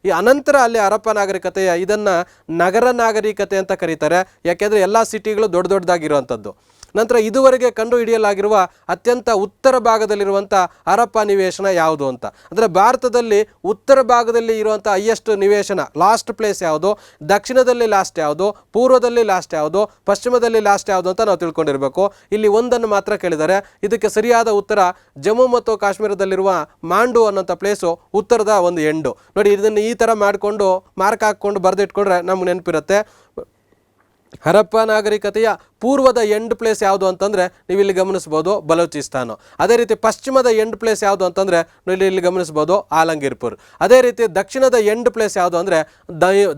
ಈ ಅನಂತರ ಅಲ್ಲಿ ಹರಪ್ಪ ನಾಗರಿಕತೆಯ ಇದನ್ನು ನಗರ ನಾಗರಿಕತೆ ಅಂತ ಕರೀತಾರೆ, ಯಾಕೆಂದರೆ ಎಲ್ಲ ಸಿಟಿಗಳು ದೊಡ್ಡದಾಗಿರುವಂಥದ್ದು. ನಂತರ ಇದುವರೆಗೆ ಕಂಡು ಹಿಡಿಯಲಾಗಿರುವ ಅತ್ಯಂತ ಉತ್ತರ ಭಾಗದಲ್ಲಿರುವಂಥ ಹರಪ್ಪ ನಿವೇಶನ ಯಾವುದು ಅಂತ. ಅಂದರೆ ಭಾರತದಲ್ಲಿ ಉತ್ತರ ಭಾಗದಲ್ಲಿ ಇರುವಂಥ ಹೈಯೆಸ್ಟ್ ನಿವೇಶನ ಲಾಸ್ಟ್ ಪ್ಲೇಸ್ ಯಾವುದು, ದಕ್ಷಿಣದಲ್ಲಿ ಲಾಸ್ಟ್ ಯಾವುದು, ಪೂರ್ವದಲ್ಲಿ ಲಾಸ್ಟ್ ಯಾವುದು, ಪಶ್ಚಿಮದಲ್ಲಿ ಲಾಸ್ಟ್ ಯಾವುದು ಅಂತ ನಾವು ತಿಳ್ಕೊಂಡಿರಬೇಕು. ಇಲ್ಲಿ ಒಂದನ್ನು ಮಾತ್ರ ಕೇಳಿದ್ದಾರೆ. ಇದಕ್ಕೆ ಸರಿಯಾದ ಉತ್ತರ ಜಮ್ಮು ಮತ್ತು ಕಾಶ್ಮೀರದಲ್ಲಿರುವ ಮಾಂಡು ಅನ್ನೋಂಥ ಪ್ಲೇಸು ಉತ್ತರದ ಒಂದು ಎಂಡು. ನೋಡಿ ಇದನ್ನು ಈ ಥರ ಮಾಡಿಕೊಂಡು ಮಾರ್ಕ್ ಹಾಕ್ಕೊಂಡು ಬರೆದಿಟ್ಕೊಂಡ್ರೆ ನಮ್ಗೆ ನೆನಪಿರುತ್ತೆ. ಹರಪ್ಪ ನಾಗರಿಕತೆಯ ಪೂರ್ವದ ಎಂಡ್ ಪ್ಲೇಸ್ ಯಾವುದು ಅಂತಂದರೆ ನೀವು ಇಲ್ಲಿ ಗಮನಿಸ್ಬೋದು ಬಲೂಚಿಸ್ತಾನು. ಅದೇ ರೀತಿ ಪಶ್ಚಿಮದ ಎಂಡ್ ಪ್ಲೇಸ್ ಯಾವುದು ಅಂತಂದರೆ ಇಲ್ಲಿ ಗಮನಿಸ್ಬೋದು ಆಲಂಗೀರ್ಪುರ್. ಅದೇ ರೀತಿ ದಕ್ಷಿಣದ ಎಂಡ್ ಪ್ಲೇಸ್ ಯಾವುದು ಅಂದರೆ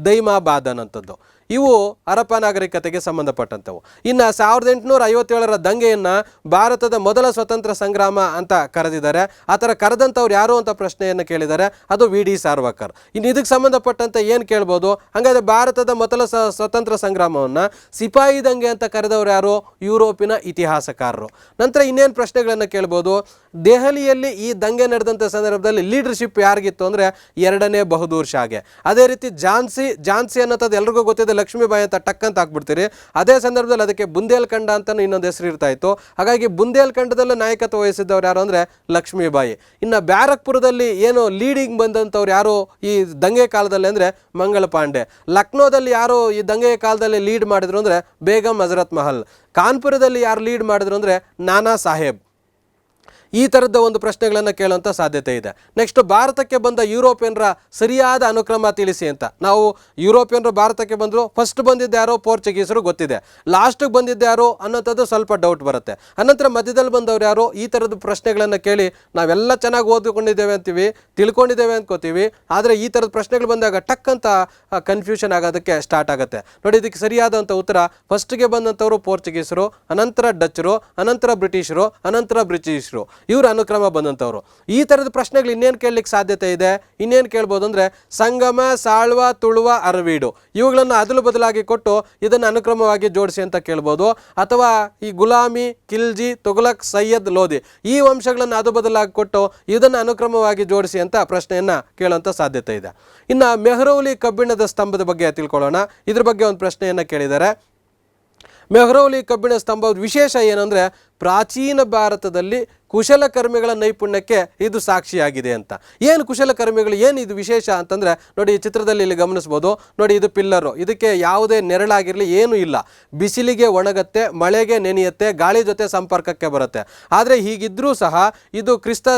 ದೈಮಾಬಾದ್ ಅನ್ನೋಂಥದ್ದು. ಇವು ಹರಪ್ಪ ನಾಗರಿಕತೆಗೆ ಸಂಬಂಧಪಟ್ಟಂಥವು. ಇನ್ನು 1857ರ ದಂಗೆಯನ್ನು ಭಾರತದ ಮೊದಲ ಸ್ವತಂತ್ರ ಸಂಗ್ರಾಮ ಅಂತ ಕರೆದಿದ್ದಾರೆ. ಆ ಥರ ಕರೆದಂಥವ್ರು ಯಾರು ಅಂತ ಪ್ರಶ್ನೆಯನ್ನು ಕೇಳಿದ್ದಾರೆ, ಅದು ವಿ ಡಿ ಸಾರ್ವರ್ಕರ್. ಇನ್ನು ಇದಕ್ಕೆ ಸಂಬಂಧಪಟ್ಟಂತೆ ಏನು ಕೇಳ್ಬೋದು, ಹಾಗಾದರೆ ಭಾರತದ ಮೊದಲ ಸ್ವತಂತ್ರ ಸಂಗ್ರಾಮವನ್ನು ಸಿಪಾಯಿ ದಂಗೆ ಅಂತ ಕರೆದ ಬರೆದವರು ಯಾರು? ಯುರೋಪಿನ ಇತಿಹಾಸಕಾರರು. ನಂತರ ಇನ್ನೇನು ಪ್ರಶ್ನೆಗಳನ್ನು ಕೇಳ್ಬೋದು, ದೆಹಲಿಯಲ್ಲಿ ಈ ದಂಗೆ ನಡೆದಂಥ ಸಂದರ್ಭದಲ್ಲಿ ಲೀಡರ್ಶಿಪ್ ಯಾರಿಗಿತ್ತು ಅಂದರೆ ಎರಡನೇ ಬಹದ್ದೂರ್ ಶಾಗೆ. ಅದೇ ರೀತಿ ಝಾನ್ಸಿ ಅನ್ನೋದು ಎಲ್ರಿಗೂ ಗೊತ್ತಿದೆ, ಲಕ್ಷ್ಮೀಬಾಯಿ ಅಂತ ಟಕ್ ಅಂತ ಹಾಕ್ಬಿಡ್ತೀರಿ. ಅದೇ ಸಂದರ್ಭದಲ್ಲಿ ಅದಕ್ಕೆ ಬುಂದೇಲ್ಖಂಡ ಅಂತಲೂ ಇನ್ನೊಂದು ಹೆಸರು ಇರ್ತಾ ಇತ್ತು. ಹಾಗಾಗಿ ಬುಂದೇಲ್ಖಂಡದಲ್ಲೂ ನಾಯಕತ್ವ ವಹಿಸಿದ್ದವ್ರು ಯಾರು ಅಂದರೆ ಲಕ್ಷ್ಮೀಬಾಯಿ. ಇನ್ನು ಬ್ಯಾರಕ್ಪುರದಲ್ಲಿ ಏನು ಲೀಡಿಂಗ್ ಬಂದಂಥವ್ರು ಯಾರು ಈ ದಂಗೆ ಕಾಲದಲ್ಲಿ ಅಂದರೆ ಮಂಗಳ ಪಾಂಡೆ. ಲಕ್ನೋದಲ್ಲಿ ಯಾರು ಈ ದಂಗೆ ಕಾಲದಲ್ಲಿ ಲೀಡ್ ಮಾಡಿದ್ರು ಅಂದರೆ ಬೇಗಂ ಹಜರತ್ ಮಹಲ್. ಕಾನ್ಪುರದಲ್ಲಿ ಯಾರು ಲೀಡ್ ಮಾಡಿದ್ರು ಅಂದರೆ ನಾನಾ ಸಾಹೇಬ್. ಈ ಥರದ ಒಂದು ಪ್ರಶ್ನೆಗಳನ್ನು ಕೇಳುವಂಥ ಸಾಧ್ಯತೆ ಇದೆ. ನೆಕ್ಸ್ಟ್, ಭಾರತಕ್ಕೆ ಬಂದ ಯುರೋಪಿಯನ್ರ ಸರಿಯಾದ ಅನುಕ್ರಮ ತಿಳಿಸಿ ಅಂತ. ನಾವು ಯುರೋಪಿಯನ್ರು ಭಾರತಕ್ಕೆ ಬಂದರು, ಫಸ್ಟ್ ಬಂದಿದ್ದು ಯಾರೋ ಪೋರ್ಚುಗೀಸರು ಗೊತ್ತಿದೆ, ಲಾಸ್ಟಿಗೆ ಬಂದಿದ್ದು ಯಾರು ಅನ್ನೋಂಥದ್ದು ಸ್ವಲ್ಪ ಡೌಟ್ ಬರುತ್ತೆ. ಅನಂತರ ಮಧ್ಯದಲ್ಲಿ ಬಂದವರು ಯಾರು? ಈ ಥರದ ಪ್ರಶ್ನೆಗಳನ್ನು ಕೇಳಿ ನಾವೆಲ್ಲ ಚೆನ್ನಾಗಿ ಓದ್ಕೊಂಡಿದ್ದೇವೆ ಅಂತೀವಿ, ತಿಳ್ಕೊಂಡಿದ್ದೇವೆ ಅಂದ್ಕೋತೀವಿ. ಆದರೆ ಈ ಥರದ ಪ್ರಶ್ನೆಗಳು ಬಂದಾಗ ಟಕ್ ಅಂತ ಕನ್ಫ್ಯೂಷನ್ ಆಗೋದಕ್ಕೆ ಸ್ಟಾರ್ಟ್ ಆಗುತ್ತೆ. ನೋಡಿ, ಇದಕ್ಕೆ ಸರಿಯಾದಂಥ ಉತ್ತರ ಫಸ್ಟ್ಗೆ ಬಂದಂಥವರು ಪೋರ್ಚುಗೀಸರು, ಅನಂತರ ಡಚ್ಚರು, ಅನಂತರ ಬ್ರಿಟಿಷರು, ಅನಂತರ ಬ್ರಿಟಿಷರು, ಇವರು ಅನುಕ್ರಮ ಬಂದಂಥವ್ರು. ಈ ಥರದ ಪ್ರಶ್ನೆಗಳು ಇನ್ನೇನು ಕೇಳಲಿಕ್ಕೆ ಸಾಧ್ಯತೆ ಇದೆ? ಇನ್ನೇನು ಕೇಳ್ಬೋದು ಅಂದರೆ ಸಂಗಮ, ಸಾಳ್ವ, ತುಳುವ, ಅರವೀಡು ಇವುಗಳನ್ನು ಅದಲು ಬದಲಾಗಿ ಕೊಟ್ಟು ಇದನ್ನು ಅನುಕ್ರಮವಾಗಿ ಜೋಡಿಸಿ ಅಂತ ಕೇಳ್ಬೋದು. ಅಥವಾ ಈ ಗುಲಾಮಿ, ಖಿಲ್ಜಿ, ತುಘಲಕ್, ಸೈಯದ್, ಲೋಧಿ ಈ ವಂಶಗಳನ್ನು ಅದು ಬದಲಾಗಿ ಕೊಟ್ಟು ಇದನ್ನು ಅನುಕ್ರಮವಾಗಿ ಜೋಡಿಸಿ ಅಂತ ಪ್ರಶ್ನೆಯನ್ನು ಕೇಳುವಂಥ ಸಾಧ್ಯತೆ ಇದೆ. ಇನ್ನು ಮೆಹ್ರೌಲಿ ಕಬ್ಬಿಣದ ಸ್ತಂಭದ ಬಗ್ಗೆ ತಿಳ್ಕೊಳ್ಳೋಣ. ಇದ್ರ ಬಗ್ಗೆ ಒಂದು ಪ್ರಶ್ನೆಯನ್ನು ಕೇಳಿದ್ದಾರೆ. ಮೆಹ್ರೌಲಿ ಕಬ್ಬಿಣ ಸ್ತಂಭದ ವಿಶೇಷ ಏನಂದರೆ ಪ್ರಾಚೀನ ಭಾರತದಲ್ಲಿ ಕುಶಲಕರ್ಮಿಗಳ ನೈಪುಣ್ಯಕ್ಕೆ ಇದು ಸಾಕ್ಷಿಯಾಗಿದೆ ಅಂತ. ಏನು ಕುಶಲಕರ್ಮಿಗಳು, ಏನು ಇದು ವಿಶೇಷ ಅಂತಂದರೆ ನೋಡಿ, ಈ ಚಿತ್ರದಲ್ಲಿ ಇಲ್ಲಿ ಗಮನಿಸ್ಬೋದು. ನೋಡಿ, ಇದು ಪಿಲ್ಲರು, ಇದಕ್ಕೆ ಯಾವುದೇ ನೆರಳಾಗಿರಲಿ ಏನೂ ಇಲ್ಲ. ಬಿಸಿಲಿಗೆ ಒಣಗತ್ತೆ, ಮಳೆಗೆ ನೆನೆಯುತ್ತೆ, ಗಾಳಿ ಜೊತೆ ಸಂಪರ್ಕಕ್ಕೆ ಬರುತ್ತೆ. ಆದರೆ ಹೀಗಿದ್ದರೂ ಸಹ ಇದು ಕ್ರಿಸ್ತ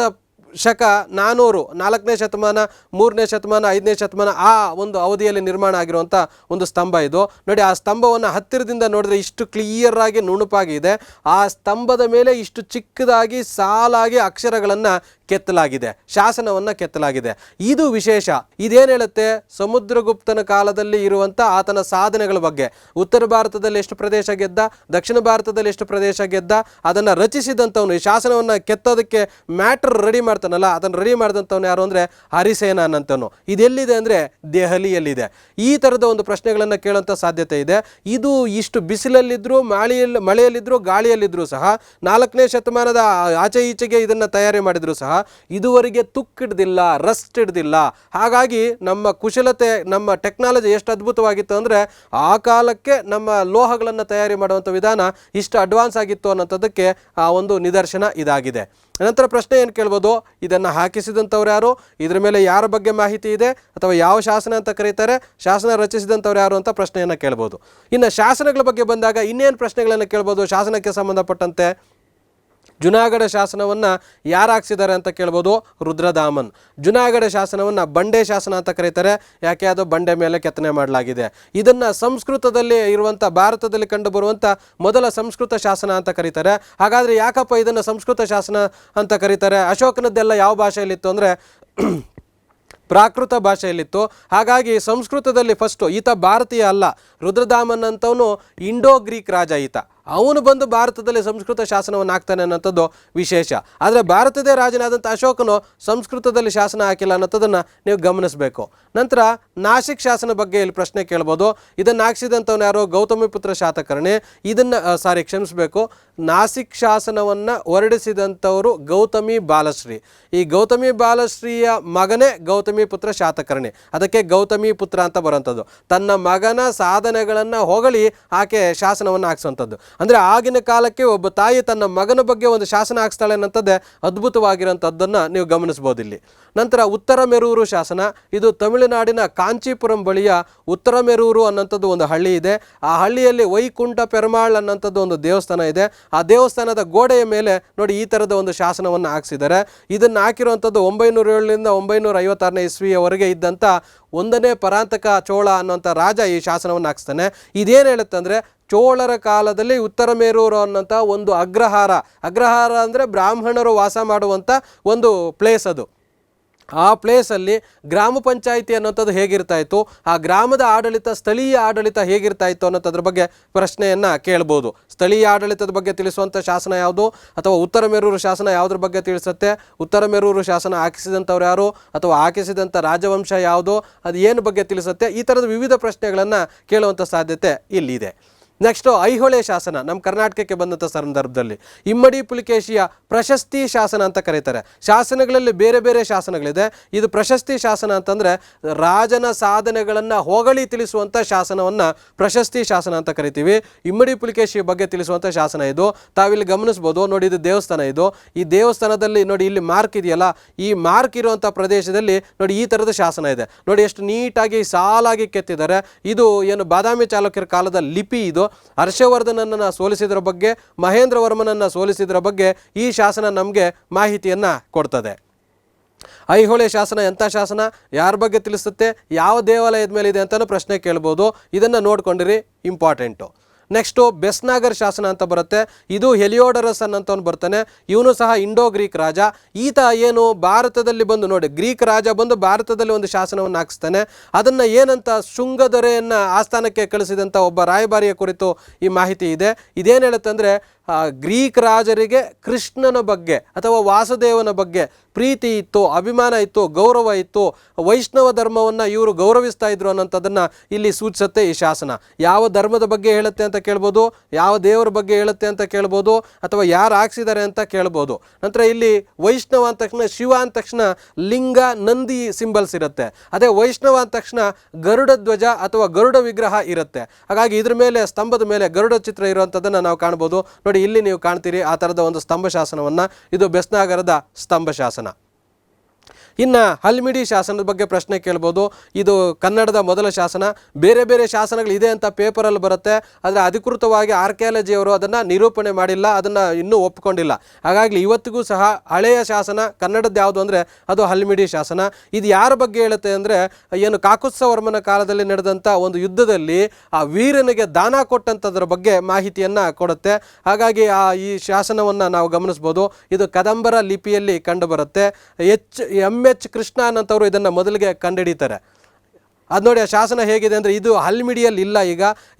ಶಕ 400 4ನೇ ಶತಮಾನ, 3ನೇ ಶತಮಾನ, 5ನೇ ಶತಮಾನ ಆ ಒಂದು ಅವಧಿಯಲ್ಲಿ ನಿರ್ಮಾಣ ಆಗಿರುವಂಥ ಒಂದು ಸ್ತಂಭ ಇದು. ನೋಡಿ, ಆ ಸ್ತಂಭವನ್ನು ಹತ್ತಿರದಿಂದ ನೋಡಿದ್ರೆ ಇಷ್ಟು ಕ್ಲಿಯರ್ ಆಗಿ ನುಣುಪಾಗಿದೆ. ಆ ಸ್ತಂಭದ ಮೇಲೆ ಇಷ್ಟು ಚಿಕ್ಕದಾಗಿ ಸಾಲಾಗಿ ಅಕ್ಷರಗಳನ್ನು ಕೆತ್ತಲಾಗಿದೆ, ಶಾಸನವನ್ನು ಕೆತ್ತಲಾಗಿದೆ. ಇದು ವಿಶೇಷ. ಇದೇನು ಹೇಳುತ್ತೆ? ಸಮುದ್ರಗುಪ್ತನ ಕಾಲದಲ್ಲಿ ಇರುವಂಥ ಆತನ ಸಾಧನೆಗಳ ಬಗ್ಗೆ. ಉತ್ತರ ಭಾರತದಲ್ಲಿ ಎಷ್ಟು ಪ್ರದೇಶ ಗೆದ್ದ, ದಕ್ಷಿಣ ಭಾರತದಲ್ಲಿ ಎಷ್ಟು ಪ್ರದೇಶ ಗೆದ್ದ, ಅದನ್ನು ರಚಿಸಿದಂಥವನು, ಈ ಶಾಸನವನ್ನು ಕೆತ್ತೋದಕ್ಕೆ ಮ್ಯಾಟ್ರ್ ರೆಡಿ ಮಾಡ್ತಾನಲ್ಲ, ಅದನ್ನು ರೆಡಿ ಮಾಡಿದಂಥವನು ಯಾರು ಅಂದರೆ ಹರಿಸೇನ ಅನ್ನಂತವನು. ಇದೆಲ್ಲಿದೆ ಅಂದರೆ ದೆಹಲಿಯಲ್ಲಿದೆ. ಈ ಥರದ ಒಂದು ಪ್ರಶ್ನೆಗಳನ್ನು ಕೇಳುವಂಥ ಸಾಧ್ಯತೆ ಇದೆ. ಇದು ಇಷ್ಟು ಬಿಸಿಲಲ್ಲಿದ್ದರೂ, ಮಳೆಯಲ್ಲಿದ್ದರೂ, ಗಾಳಿಯಲ್ಲಿದ್ದರೂ ಸಹ 4ನೇ ಶತಮಾನದ ಆಚೆ ಈಚೆಗೆ ಇದನ್ನು ತಯಾರಿ ಮಾಡಿದರೂ ಸಹ ಇದುವರೆಗೆ ತುಕ್ಕಿಡ್ದಿಲ್ಲ, ರಸ್ಟ್ ಹಿಡ್ದಿಲ್ಲ. ಹಾಗಾಗಿ ನಮ್ಮ ಕುಶಲತೆ, ನಮ್ಮ ಟೆಕ್ನಾಲಜಿ ಎಷ್ಟು ಅದ್ಭುತವಾಗಿತ್ತು ಅಂದರೆ ಆ ಕಾಲಕ್ಕೆ ನಮ್ಮ ಲೋಹಗಳನ್ನು ತಯಾರಿ ಮಾಡುವಂಥ ವಿಧಾನ ಇಷ್ಟು ಅಡ್ವಾನ್ಸ್ ಆಗಿತ್ತು ಅನ್ನೋಂಥದ್ದಕ್ಕೆ ಆ ಒಂದು ನಿದರ್ಶನ ಇದಾಗಿದೆ. ನಂತರ ಪ್ರಶ್ನೆ ಏನು ಕೇಳ್ಬೋದು? ಇದನ್ನು ಹಾಕಿಸಿದಂಥವ್ರು ಯಾರು, ಇದ್ರ ಮೇಲೆ ಯಾರ ಬಗ್ಗೆ ಮಾಹಿತಿ ಇದೆ, ಅಥವಾ ಯಾವ ಶಾಸನ ಅಂತ ಕರೀತಾರೆ, ಶಾಸನ ರಚಿಸಿದಂಥವ್ರು ಯಾರು ಅಂತ ಪ್ರಶ್ನೆಯನ್ನು ಕೇಳ್ಬೋದು. ಇನ್ನು ಶಾಸನಗಳ ಬಗ್ಗೆ ಬಂದಾಗ ಇನ್ನೇನು ಪ್ರಶ್ನೆಗಳನ್ನು ಕೇಳ್ಬೋದು ಶಾಸನಕ್ಕೆ ಸಂಬಂಧಪಟ್ಟಂತೆ? ಜುನಾಗಢ ಶಾಸನವನ್ನು ಯಾರು ಹಾಕ್ಸಿದ್ದಾರೆ ಅಂತ ಕೇಳ್ಬೋದು? ರುದ್ರದಾಮನ್. ಜುನಾಗಢ ಶಾಸನವನ್ನು ಬಂಡೆ ಶಾಸನ ಅಂತ ಕರೀತಾರೆ. ಯಾಕೆ? ಅದು ಬಂಡೆ ಮೇಲೆ ಕೆತ್ತನೆ ಮಾಡಲಾಗಿದೆ. ಇದನ್ನು ಸಂಸ್ಕೃತದಲ್ಲಿ ಇರುವಂಥ, ಭಾರತದಲ್ಲಿ ಕಂಡುಬರುವಂಥ ಮೊದಲ ಸಂಸ್ಕೃತ ಶಾಸನ ಅಂತ ಕರೀತಾರೆ. ಹಾಗಾದರೆ ಯಾಕಪ್ಪ ಇದನ್ನು ಸಂಸ್ಕೃತ ಶಾಸನ ಅಂತ ಕರೀತಾರೆ? ಅಶೋಕನದ್ದೆಲ್ಲ ಯಾವ ಭಾಷೆಯಲ್ಲಿತ್ತು ಅಂದರೆ ಪ್ರಾಕೃತ ಭಾಷೆಯಲ್ಲಿತ್ತು. ಹಾಗಾಗಿ ಸಂಸ್ಕೃತದಲ್ಲಿ ಫಸ್ಟು, ಈತ ಭಾರತೀಯ ಅಲ್ಲ, ರುದ್ರದಾಮನ್ ಅಂತವನು ಇಂಡೋ ಗ್ರೀಕ್ ರಾಜ ಈತ. ಅವನು ಬಂದು ಭಾರತದಲ್ಲಿ ಸಂಸ್ಕೃತ ಶಾಸನವನ್ನು ಹಾಕ್ತಾನೆ ಅನ್ನೋಂಥದ್ದು ವಿಶೇಷ. ಆದರೆ ಭಾರತದೇ ರಾಜನಾದಂಥ ಅಶೋಕನು ಸಂಸ್ಕೃತದಲ್ಲಿ ಶಾಸನ ಹಾಕಿಲ್ಲ ಅನ್ನೋದನ್ನು ನೀವು ಗಮನಿಸಬೇಕು. ನಂತರ ನಾಸಿಕ್ ಶಾಸನ ಬಗ್ಗೆ ಇಲ್ಲಿ ಪ್ರಶ್ನೆ ಕೇಳ್ಬೋದು. ಇದನ್ನು ಹಾಕ್ಸಿದಂಥವ್ನು ಯಾರು? ಗೌತಮಿಪುತ್ರ ಶಾತಕರ್ಣಿ. ಇದನ್ನು ಕ್ಷಮಿಸಬೇಕು, ನಾಸಿಕ್ ಶಾಸನವನ್ನು ಹೊರಡಿಸಿದಂಥವರು ಗೌತಮಿ ಬಾಲಶ್ರೀ. ಈ ಗೌತಮಿ ಬಾಲಶ್ರೀಯ ಮಗನೇ ಗೌತಮಿಪುತ್ರ ಶಾತಕರ್ಣಿ. ಅದಕ್ಕೆ ಗೌತಮಿ ಪುತ್ರ ಅಂತ ಬರೋಂಥದ್ದು. ತನ್ನ ಮಗನ ಸಾಧನೆಗಳನ್ನು ಹೊಗಳಿ ಆಕೆ ಶಾಸನವನ್ನು ಹಾಕ್ಸುವಂಥದ್ದು. ಅಂದರೆ ಆಗಿನ ಕಾಲಕ್ಕೆ ಒಬ್ಬ ತಾಯಿ ತನ್ನ ಮಗನ ಬಗ್ಗೆ ಒಂದು ಶಾಸನ ಹಾಕ್ಸ್ತಾಳೆ ಅನ್ನೋಂಥದ್ದೇ ಅದ್ಭುತವಾಗಿರೋಂಥದ್ದನ್ನು ನೀವು ಗಮನಿಸ್ಬೋದು ಇಲ್ಲಿ. ನಂತರ ಉತ್ತರ ಮೆರೂರು ಶಾಸನ. ಇದು ತಮಿಳುನಾಡಿನ ಕಾಂಚೀಪುರಂ ಬಳಿಯ ಉತ್ತರ ಮೆರೂರು ಅನ್ನೋಂಥದ್ದು ಒಂದು ಹಳ್ಳಿ ಇದೆ. ಆ ಹಳ್ಳಿಯಲ್ಲಿ ವೈಕುಂಠ ಪೆರುಮಾಳ್ ಅನ್ನೋಂಥದ್ದು ಒಂದು ದೇವಸ್ಥಾನ ಇದೆ. ಆ ದೇವಸ್ಥಾನದ ಗೋಡೆಯ ಮೇಲೆ ನೋಡಿ ಈ ಥರದ ಒಂದು ಶಾಸನವನ್ನು ಹಾಕ್ಸಿದ್ದಾರೆ. ಇದನ್ನು ಹಾಕಿರುವಂಥದ್ದು 907ರಿಂದ 956ನೇ ಇಸ್ವಿಯವರೆಗೆ ಇದ್ದಂಥ 1ನೇ ಪರಾಂತಕ ಚೋಳ ಅನ್ನೋಂಥ ರಾಜ ಈ ಶಾಸನವನ್ನು ಹಾಕ್ಸ್ತಾನೆ. ಇದೇನು ಹೇಳುತ್ತೆ ಅಂದರೆ ಚೋಳರ ಕಾಲದಲ್ಲಿ ಉತ್ತರ ಮೇರೂರು ಅನ್ನೋಂಥ ಒಂದು ಅಗ್ರಹಾರ ಅಂದರೆ ಬ್ರಾಹ್ಮಣರು ವಾಸ ಮಾಡುವಂಥ ಒಂದು ಪ್ಲೇಸ್ ಅದು. ಆ ಪ್ಲೇಸಲ್ಲಿ ಗ್ರಾಮ ಪಂಚಾಯಿತಿ ಅನ್ನೋಂಥದ್ದು ಹೇಗಿರ್ತಾ ಇತ್ತು, ಆ ಗ್ರಾಮದ ಆಡಳಿತ, ಸ್ಥಳೀಯ ಆಡಳಿತ ಹೇಗಿರ್ತಾ ಇತ್ತು ಅನ್ನೋದ್ರ ಬಗ್ಗೆ ಪ್ರಶ್ನೆಯನ್ನು ಕೇಳ್ಬೋದು. ಸ್ಥಳೀಯ ಆಡಳಿತದ ಬಗ್ಗೆ ತಿಳಿಸುವಂಥ ಶಾಸನ ಯಾವುದು, ಅಥವಾ ಉತ್ತರ ಮೆರೂರು ಶಾಸನ ಯಾವುದ್ರ ಬಗ್ಗೆ ತಿಳಿಸುತ್ತೆ, ಉತ್ತರ ಮೆರೂರು ಶಾಸನ ಹಾಕಿಸಿದಂಥವ್ರು ಯಾರು, ಅಥವಾ ಹಾಕಿಸಿದಂಥ ರಾಜವಂಶ ಯಾವುದು, ಅದು ಏನು ಬಗ್ಗೆ ತಿಳಿಸುತ್ತೆ, ಈ ಥರದ ವಿವಿಧ ಪ್ರಶ್ನೆಗಳನ್ನು ಕೇಳುವಂಥ ಸಾಧ್ಯತೆ ಇಲ್ಲಿದೆ. ನೆಕ್ಸ್ಟು ಐಹೊಳೆ ಶಾಸನ ನಮ್ಮ ಕರ್ನಾಟಕಕ್ಕೆ ಬಂದಂಥ ಸಂದರ್ಭದಲ್ಲಿ ಇಮ್ಮಡಿ ಪುಲಿಕೇಶಿಯ ಪ್ರಶಸ್ತಿ ಶಾಸನ ಅಂತ ಕರೀತಾರೆ. ಶಾಸನಗಳಲ್ಲಿ ಬೇರೆ ಬೇರೆ ಶಾಸನಗಳಿದೆ. ಇದು ಪ್ರಶಸ್ತಿ ಶಾಸನ ಅಂತಂದರೆ ರಾಜನ ಸಾಧನೆಗಳನ್ನು ಹೊಗಳಿ ತಿಳಿಸುವಂಥ ಶಾಸನವನ್ನು ಪ್ರಶಸ್ತಿ ಶಾಸನ ಅಂತ ಕರಿತೀವಿ. ಇಮ್ಮಡಿ ಪುಲಿಕೇಶಿಯ ಬಗ್ಗೆ ತಿಳಿಸುವಂಥ ಶಾಸನ ಇದು. ತಾವಿಲ್ಲಿ ಗಮನಿಸ್ಬೋದು ನೋಡಿ, ಇದು ದೇವಸ್ಥಾನ. ಇದು ಈ ದೇವಸ್ಥಾನದಲ್ಲಿ ನೋಡಿ ಇಲ್ಲಿ ಮಾರ್ಕ್ ಇದೆಯಲ್ಲ, ಈ ಮಾರ್ಕ್ ಇರುವಂಥ ಪ್ರದೇಶದಲ್ಲಿ ನೋಡಿ ಈ ಥರದ ಶಾಸನ ಇದೆ. ನೋಡಿ ಎಷ್ಟು ನೀಟಾಗಿ ಸಾಲಾಗಿ ಕೆತ್ತಿದ್ದಾರೆ. ಇದು ಏನು ಬಾದಾಮಿ ಚಾಲುಕ್ಯರ ಕಾಲದ ಲಿಪಿ. ಇದು ಹರ್ಷವರ್ಧನನ್ನು ಸೋಲಿಸಿದ್ರ ಬಗ್ಗೆ, ಮಹೇಂದ್ರ ವರ್ಮನನ್ನು ಸೋಲಿಸಿದ್ರ ಬಗ್ಗೆ ಈ ಶಾಸನ ನಮಗೆ ಮಾಹಿತಿಯನ್ನು ಕೊಡ್ತದೆ. ಐಹೊಳೆ ಶಾಸನ ಎಂಥ ಶಾಸನ, ಯಾರ ಬಗ್ಗೆ ತಿಳಿಸುತ್ತೆ, ಯಾವ ದೇವಾಲಯದ ಮೇಲೆ ಇದೆ ಅಂತಲೂ ಪ್ರಶ್ನೆ ಕೇಳ್ಬೋದು. ಇದನ್ನು ನೋಡ್ಕೊಂಡಿರಿ, ಇಂಪಾರ್ಟೆಂಟು. ನೆಕ್ಸ್ಟು ಬೆಸ್ನಾಗರ್ ಶಾಸನ ಅಂತ ಬರುತ್ತೆ. ಇದು ಹೆಲಿಯೋಡರಸ್ ಅನ್ನಂತವನು ಬರ್ತಾನೆ. ಇವನು ಸಹ ಇಂಡೋ ಗ್ರೀಕ್ ರಾಜ. ಈತ ಏನು ಭಾರತದಲ್ಲಿ ಬಂದು ನೋಡಿ, ಗ್ರೀಕ್ ರಾಜ ಬಂದು ಭಾರತದಲ್ಲಿ ಒಂದು ಶಾಸನವನ್ನು ಹಾಕಿಸ್ತಾನೆ. ಅದನ್ನು ಏನಂತ ಶುಂಗದೊರೆಯನ್ನು ಆಸ್ಥಾನಕ್ಕೆ ಕಳಿಸಿದಂಥ ಒಬ್ಬ ರಾಯಭಾರಿಯ ಕುರಿತು ಈ ಮಾಹಿತಿ ಇದೆ. ಇದೇನು ಹೇಳುತ್ತೆ ಅಂದರೆ, ಗ್ರೀಕ್ ರಾಜರಿಗೆ ಕೃಷ್ಣನ ಬಗ್ಗೆ ಅಥವಾ ವಾಸುದೇವನ ಬಗ್ಗೆ ಪ್ರೀತಿ ಇತ್ತು, ಅಭಿಮಾನ ಇತ್ತು, ಗೌರವ ಇತ್ತು, ವೈಷ್ಣವ ಧರ್ಮವನ್ನು ಇವರು ಗೌರವಿಸ್ತಾ ಇದ್ರು ಅನ್ನೋಂಥದ್ದನ್ನು ಇಲ್ಲಿ ಸೂಚಿಸುತ್ತೆ ಈ ಶಾಸನ. ಯಾವ ಧರ್ಮದ ಬಗ್ಗೆ ಹೇಳುತ್ತೆ ಅಂತ ಕೇಳ್ಬೋದು, ಯಾವ ದೇವರ ಬಗ್ಗೆ ಹೇಳುತ್ತೆ ಅಂತ ಕೇಳ್ಬೋದು, ಅಥವಾ ಯಾರು ಹಾಕ್ಸಿದ್ದಾರೆ ಅಂತ ಕೇಳ್ಬೋದು. ನಂತರ ಇಲ್ಲಿ ವೈಷ್ಣವ ಅಂದ ತಕ್ಷಣ, ಶಿವ ಅಂದ ತಕ್ಷಣ ಲಿಂಗ, ನಂದಿ ಸಿಂಬಲ್ಸ್ ಇರುತ್ತೆ. ಅದೇ ವೈಷ್ಣವ ಅಂದ ತಕ್ಷಣ ಗರುಡ ಧ್ವಜ ಅಥವಾ ಗರುಡ ವಿಗ್ರಹ ಇರುತ್ತೆ. ಹಾಗಾಗಿ ಇದ್ರ ಮೇಲೆ, ಸ್ತಂಭದ ಮೇಲೆ ಗರುಡ ಚಿತ್ರ ಇರುವಂಥದ್ದನ್ನು ನಾವು ಕಾಣ್ಬೋದು. ನೋಡಿ ಇಲ್ಲಿ ನೀವು ಕಾಣ್ತೀರಿ ಆ ಥರದ ಒಂದು ಸ್ತಂಭ ಶಾಸನವನ್ನು. ಇದು ಬೆಸ್ನಾಗರದ ಸ್ತಂಭ ಶಾಸನ. ಇನ್ನು ಹಲ್ಮಿಡಿ ಶಾಸನದ ಬಗ್ಗೆ ಪ್ರಶ್ನೆ ಕೇಳ್ಬೋದು. ಇದು ಕನ್ನಡದ ಮೊದಲ ಶಾಸನ. ಬೇರೆ ಬೇರೆ ಶಾಸನಗಳಿದೆ ಅಂತ ಪೇಪರಲ್ಲಿ ಬರುತ್ತೆ, ಆದರೆ ಅಧಿಕೃತವಾಗಿ ಆರ್ಕಿಯಾಲಜಿಯವರು ಅದನ್ನು ನಿರೂಪಣೆ ಮಾಡಿಲ್ಲ, ಅದನ್ನು ಇನ್ನೂ ಒಪ್ಪಿಕೊಂಡಿಲ್ಲ. ಹಾಗಾಗಿ ಇವತ್ತಿಗೂ ಸಹ ಹಳೆಯ ಶಾಸನ ಕನ್ನಡದ್ದು ಯಾವುದು ಅಂದರೆ ಅದು ಹಲ್ಮಿಡಿ ಶಾಸನ. ಇದು ಯಾರ ಬಗ್ಗೆ ಹೇಳುತ್ತೆ ಅಂದರೆ, ಏನು ಕಾಕುತ್ಸವರ್ಮನ ಕಾಲದಲ್ಲಿ ನಡೆದಂಥ ಒಂದು ಯುದ್ಧದಲ್ಲಿ ಆ ವೀರನಿಗೆ ದಾನ ಕೊಟ್ಟಂಥದ್ರ ಬಗ್ಗೆ ಮಾಹಿತಿಯನ್ನು ಕೊಡುತ್ತೆ. ಹಾಗಾಗಿ ಈ ಶಾಸನವನ್ನು ನಾವು ಗಮನಿಸ್ಬೋದು. ಇದು ಕದಂಬರ ಲಿಪಿಯಲ್ಲಿ ಕಂಡುಬರುತ್ತೆ. ಎಚ್ ಕೃಷ್ಣ ಅನ್ನಂಥವ್ರು ಇದನ್ನು ಮೊದಲಿಗೆ ಕಂಡುಹಿಡಿತಾರೆ. ಅದು ನೋಡಿ ಆ ಶಾಸನ ಹೇಗಿದೆ ಅಂದರೆ, ಇದು ಹಲ್ಮಿಡಿಯಲ್ಲಿ ಇಲ್ಲ.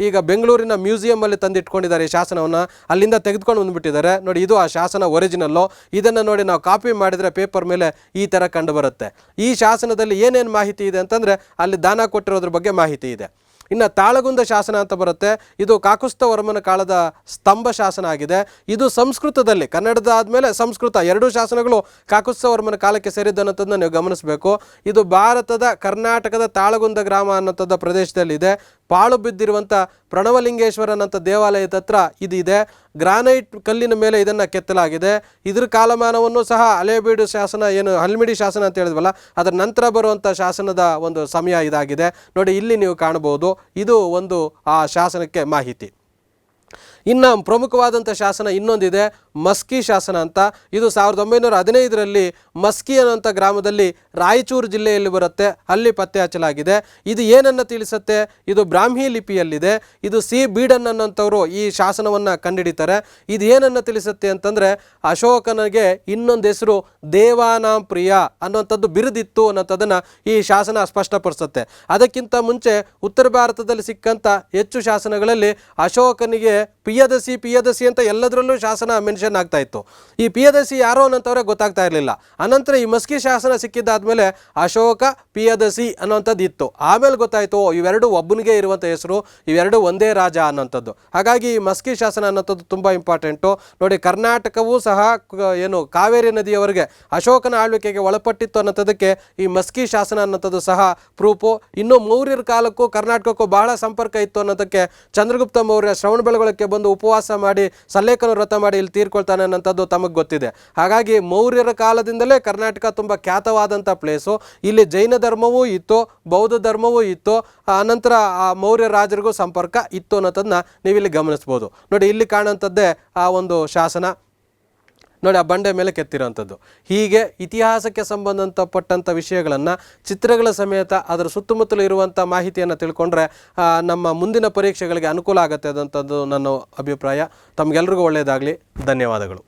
ಈಗ ಬೆಂಗಳೂರಿನ ಮ್ಯೂಸಿಯಮಲ್ಲಿ ತಂದಿಟ್ಕೊಂಡಿದ್ದಾರೆ ಈ ಶಾಸನವನ್ನು. ಅಲ್ಲಿಂದ ತೆಗೆದುಕೊಂಡು ಬಂದುಬಿಟ್ಟಿದ್ದಾರೆ. ನೋಡಿ ಇದು ಆ ಶಾಸನ ಒರಿಜಿನಲ್ಲು. ಇದನ್ನು ನೋಡಿ ನಾವು ಕಾಪಿ ಮಾಡಿದರೆ ಪೇಪರ್ ಮೇಲೆ ಈ ಥರ ಕಂಡು ಬರುತ್ತೆ. ಈ ಶಾಸನದಲ್ಲಿ ಏನೇನು ಮಾಹಿತಿ ಇದೆ ಅಂತಂದರೆ, ಅಲ್ಲಿ ದಾನ ಕೊಟ್ಟಿರೋದ್ರ ಬಗ್ಗೆ ಮಾಹಿತಿ ಇದೆ. ಇನ್ನು ತಾಳಗುಂದ ಶಾಸನ ಅಂತ ಬರುತ್ತೆ. ಇದು ಕಾಕುತ್ಸ್ಥವರ್ಮನ ಕಾಲದ ಸ್ತಂಭ ಶಾಸನ ಆಗಿದೆ. ಇದು ಸಂಸ್ಕೃತದಲ್ಲಿ, ಕನ್ನಡದ ಆದಮೇಲೆ ಸಂಸ್ಕೃತ, ಎರಡೂ ಶಾಸನಗಳು ಕಾಕುತ್ಸ್ಥವರ್ಮನ ಕಾಲಕ್ಕೆ ಸೇರಿದ್ದನ್ನೋದನ್ನು ನೀವು ಗಮನಿಸಬೇಕು. ಇದು ಭಾರತದ ಕರ್ನಾಟಕದ ತಾಳಗುಂದ ಗ್ರಾಮ ಅನ್ನೋಂಥದ್ದು ಪ್ರದೇಶದಲ್ಲಿದೆ. ಪಾಳು ಬಿದ್ದಿರುವಂಥ ಪ್ರಣವಲಿಂಗೇಶ್ವರನಂಥ ದೇವಾಲಯದ ಹತ್ರ ಇದಿದೆ. ಗ್ರಾನೈಟ್ ಕಲ್ಲಿನ ಮೇಲೆ ಇದನ್ನು ಕೆತ್ತಲಾಗಿದೆ. ಇದ್ರ ಕಾಲಮಾನವನ್ನು ಸಹ ಹಳೇಬೀಡು ಶಾಸನ, ಏನು ಹಲ್ಮಿಡಿ ಶಾಸನ ಅಂತ ಹೇಳಿದ್ವಲ್ಲ, ಅದರ ನಂತರ ಬರುವಂಥ ಶಾಸನದ ಒಂದು ಸಮಯ ಇದಾಗಿದೆ. ನೋಡಿ ಇಲ್ಲಿ ನೀವು ಕಾಣಬಹುದು. ಇದು ಒಂದು ಆ ಶಾಸನಕ್ಕೆ ಮಾಹಿತಿ. ಇನ್ನು ಪ್ರಮುಖವಾದಂಥ ಶಾಸನ ಇನ್ನೊಂದಿದೆ, ಮಸ್ಕಿ ಶಾಸನ ಅಂತ. ಇದು 1915ರಲ್ಲಿ ಮಸ್ಕಿ ಅನ್ನೋಂಥ ಗ್ರಾಮದಲ್ಲಿ ರಾಯಚೂರು ಜಿಲ್ಲೆಯಲ್ಲಿ ಬರುತ್ತೆ. ಅಲ್ಲಿ ಪತ್ತೆ ಹಚ್ಚಲಾಗಿದೆ. ಇದು ಏನನ್ನು ತಿಳಿಸುತ್ತೆ, ಇದು ಬ್ರಾಹ್ಮಿ ಲಿಪಿಯಲ್ಲಿದೆ. ಇದು ಸಿ ಬೀಡನ್ ಅನ್ನೋಂಥವ್ರು ಈ ಶಾಸನವನ್ನು ಕಂಡುಹಿಡಿತಾರೆ. ಇದು ಏನನ್ನು ತಿಳಿಸುತ್ತೆ ಅಂತಂದರೆ, ಅಶೋಕನಿಗೆ ಇನ್ನೊಂದು ಹೆಸರು ದೇವಾನಾಂ ಪ್ರಿಯ ಅನ್ನೋಂಥದ್ದು ಬಿರುದಿತ್ತು ಅನ್ನೋಂಥದ್ದನ್ನು ಈ ಶಾಸನ ಸ್ಪಷ್ಟಪಡಿಸುತ್ತೆ. ಅದಕ್ಕಿಂತ ಮುಂಚೆ ಉತ್ತರ ಭಾರತದಲ್ಲಿ ಸಿಕ್ಕಂಥ ಹೆಚ್ಚು ಶಾಸನಗಳಲ್ಲಿ ಅಶೋಕನಿಗೆ ಪಿಯದಸಿ ಅಂತ ಎಲ್ಲದರಲ್ಲೂ ಶಾಸನ ಮೆನ್ಷನ್ ಆಗ್ತಾ ಇತ್ತು. ಈ ಪಿಯದಸಿ ಯಾರೋ ಅನ್ನೋಂಥವ್ರೆ ಗೊತ್ತಾಗ್ತಾ ಇರಲಿಲ್ಲ. ಅನಂತರ ಈ ಮಸ್ಕಿ ಶಾಸನ ಸಿಕ್ಕಿದ್ದಾದ್ಮೇಲೆ ಅಶೋಕ ಪಿಯದಸಿ ಅನ್ನೋಂಥದ್ದು ಇತ್ತು. ಆಮೇಲೆ ಗೊತ್ತಾಯಿತು ಇವೆರಡು ಒಬ್ಬನಿಗೆ ಇರುವಂಥ ಹೆಸರು, ಇವೆರಡು ಒಂದೇ ರಾಜ ಅನ್ನೋಂಥದ್ದು. ಹಾಗಾಗಿ ಈ ಮಸ್ಕಿ ಶಾಸನ ಅನ್ನೋಂಥದ್ದು ತುಂಬ ಇಂಪಾರ್ಟೆಂಟು. ನೋಡಿ ಕರ್ನಾಟಕವೂ ಸಹ ಏನು ಕಾವೇರಿ ನದಿಯವರೆಗೆ ಅಶೋಕನ ಆಳ್ವಿಕೆಗೆ ಒಳಪಟ್ಟಿತ್ತು ಅನ್ನೋಂಥದ್ದಕ್ಕೆ ಈ ಮಸ್ಕಿ ಶಾಸನ ಅನ್ನೋಂಥದ್ದು ಸಹ ಪ್ರೂಫು. ಇನ್ನು ಮೌರ್ಯರ ಕಾಲಕ್ಕೂ ಕರ್ನಾಟಕಕ್ಕೂ ಬಹಳ ಸಂಪರ್ಕ ಇತ್ತು ಅನ್ನೋದಕ್ಕೆ ಚಂದ್ರಗುಪ್ತ ಮೌರ್ಯ ಶ್ರವಣಬೆಳಗೊಳಕ್ಕೆ ಬಂದು ಉಪವಾಸ ಮಾಡಿ ಸಲ್ಲೇಖನ ವ್ರತ ಮಾಡಿ ಇಲ್ಲಿ ತೀರ್ಕೊಳ್ತಾನೆ ಅನ್ನೋಂಥದ್ದು ತಮಗೆ ಗೊತ್ತಿದೆ. ಹಾಗಾಗಿ ಮೌರ್ಯರ ಕಾಲದಿಂದಲೇ ಕರ್ನಾಟಕ ತುಂಬ ಖ್ಯಾತವಾದಂಥ ಪ್ಲೇಸು. ಇಲ್ಲಿ ಜೈನ ಧರ್ಮವೂ ಇತ್ತು, ಬೌದ್ಧ ಧರ್ಮವೂ ಇತ್ತು. ಅನಂತರ ಆ ಮೌರ್ಯ ರಾಜರಿಗೂ ಸಂಪರ್ಕ ಇತ್ತು ಅನ್ನೋದನ್ನ ನೀವಿಲ್ಲಿ ಗಮನಿಸ್ಬೋದು. ನೋಡಿ ಇಲ್ಲಿ ಕಾಣುವಂಥದ್ದೇ ಆ ಒಂದು ಶಾಸನ. ನೋಡಿ ಆ ಬಂಡೆ ಮೇಲೆ ಕೆತ್ತಿರೋವಂಥದ್ದು. ಹೀಗೆ ಇತಿಹಾಸಕ್ಕೆ ಸಂಬಂಧಪಟ್ಟಂಥ ವಿಷಯಗಳನ್ನು ಚಿತ್ರಗಳ ಸಮೇತ ಅದರ ಸುತ್ತಮುತ್ತಲು ಇರುವಂಥ ಮಾಹಿತಿಯನ್ನು ತಿಳ್ಕೊಂಡ್ರೆ ನಮ್ಮ ಮುಂದಿನ ಪರೀಕ್ಷೆಗಳಿಗೆ ಅನುಕೂಲ ಆಗುತ್ತೆ ಅದಂಥದ್ದು ನನ್ನ ಅಭಿಪ್ರಾಯ. ತಮಗೆಲ್ರಿಗೂ ಒಳ್ಳೆಯದಾಗಲಿ. ಧನ್ಯವಾದಗಳು.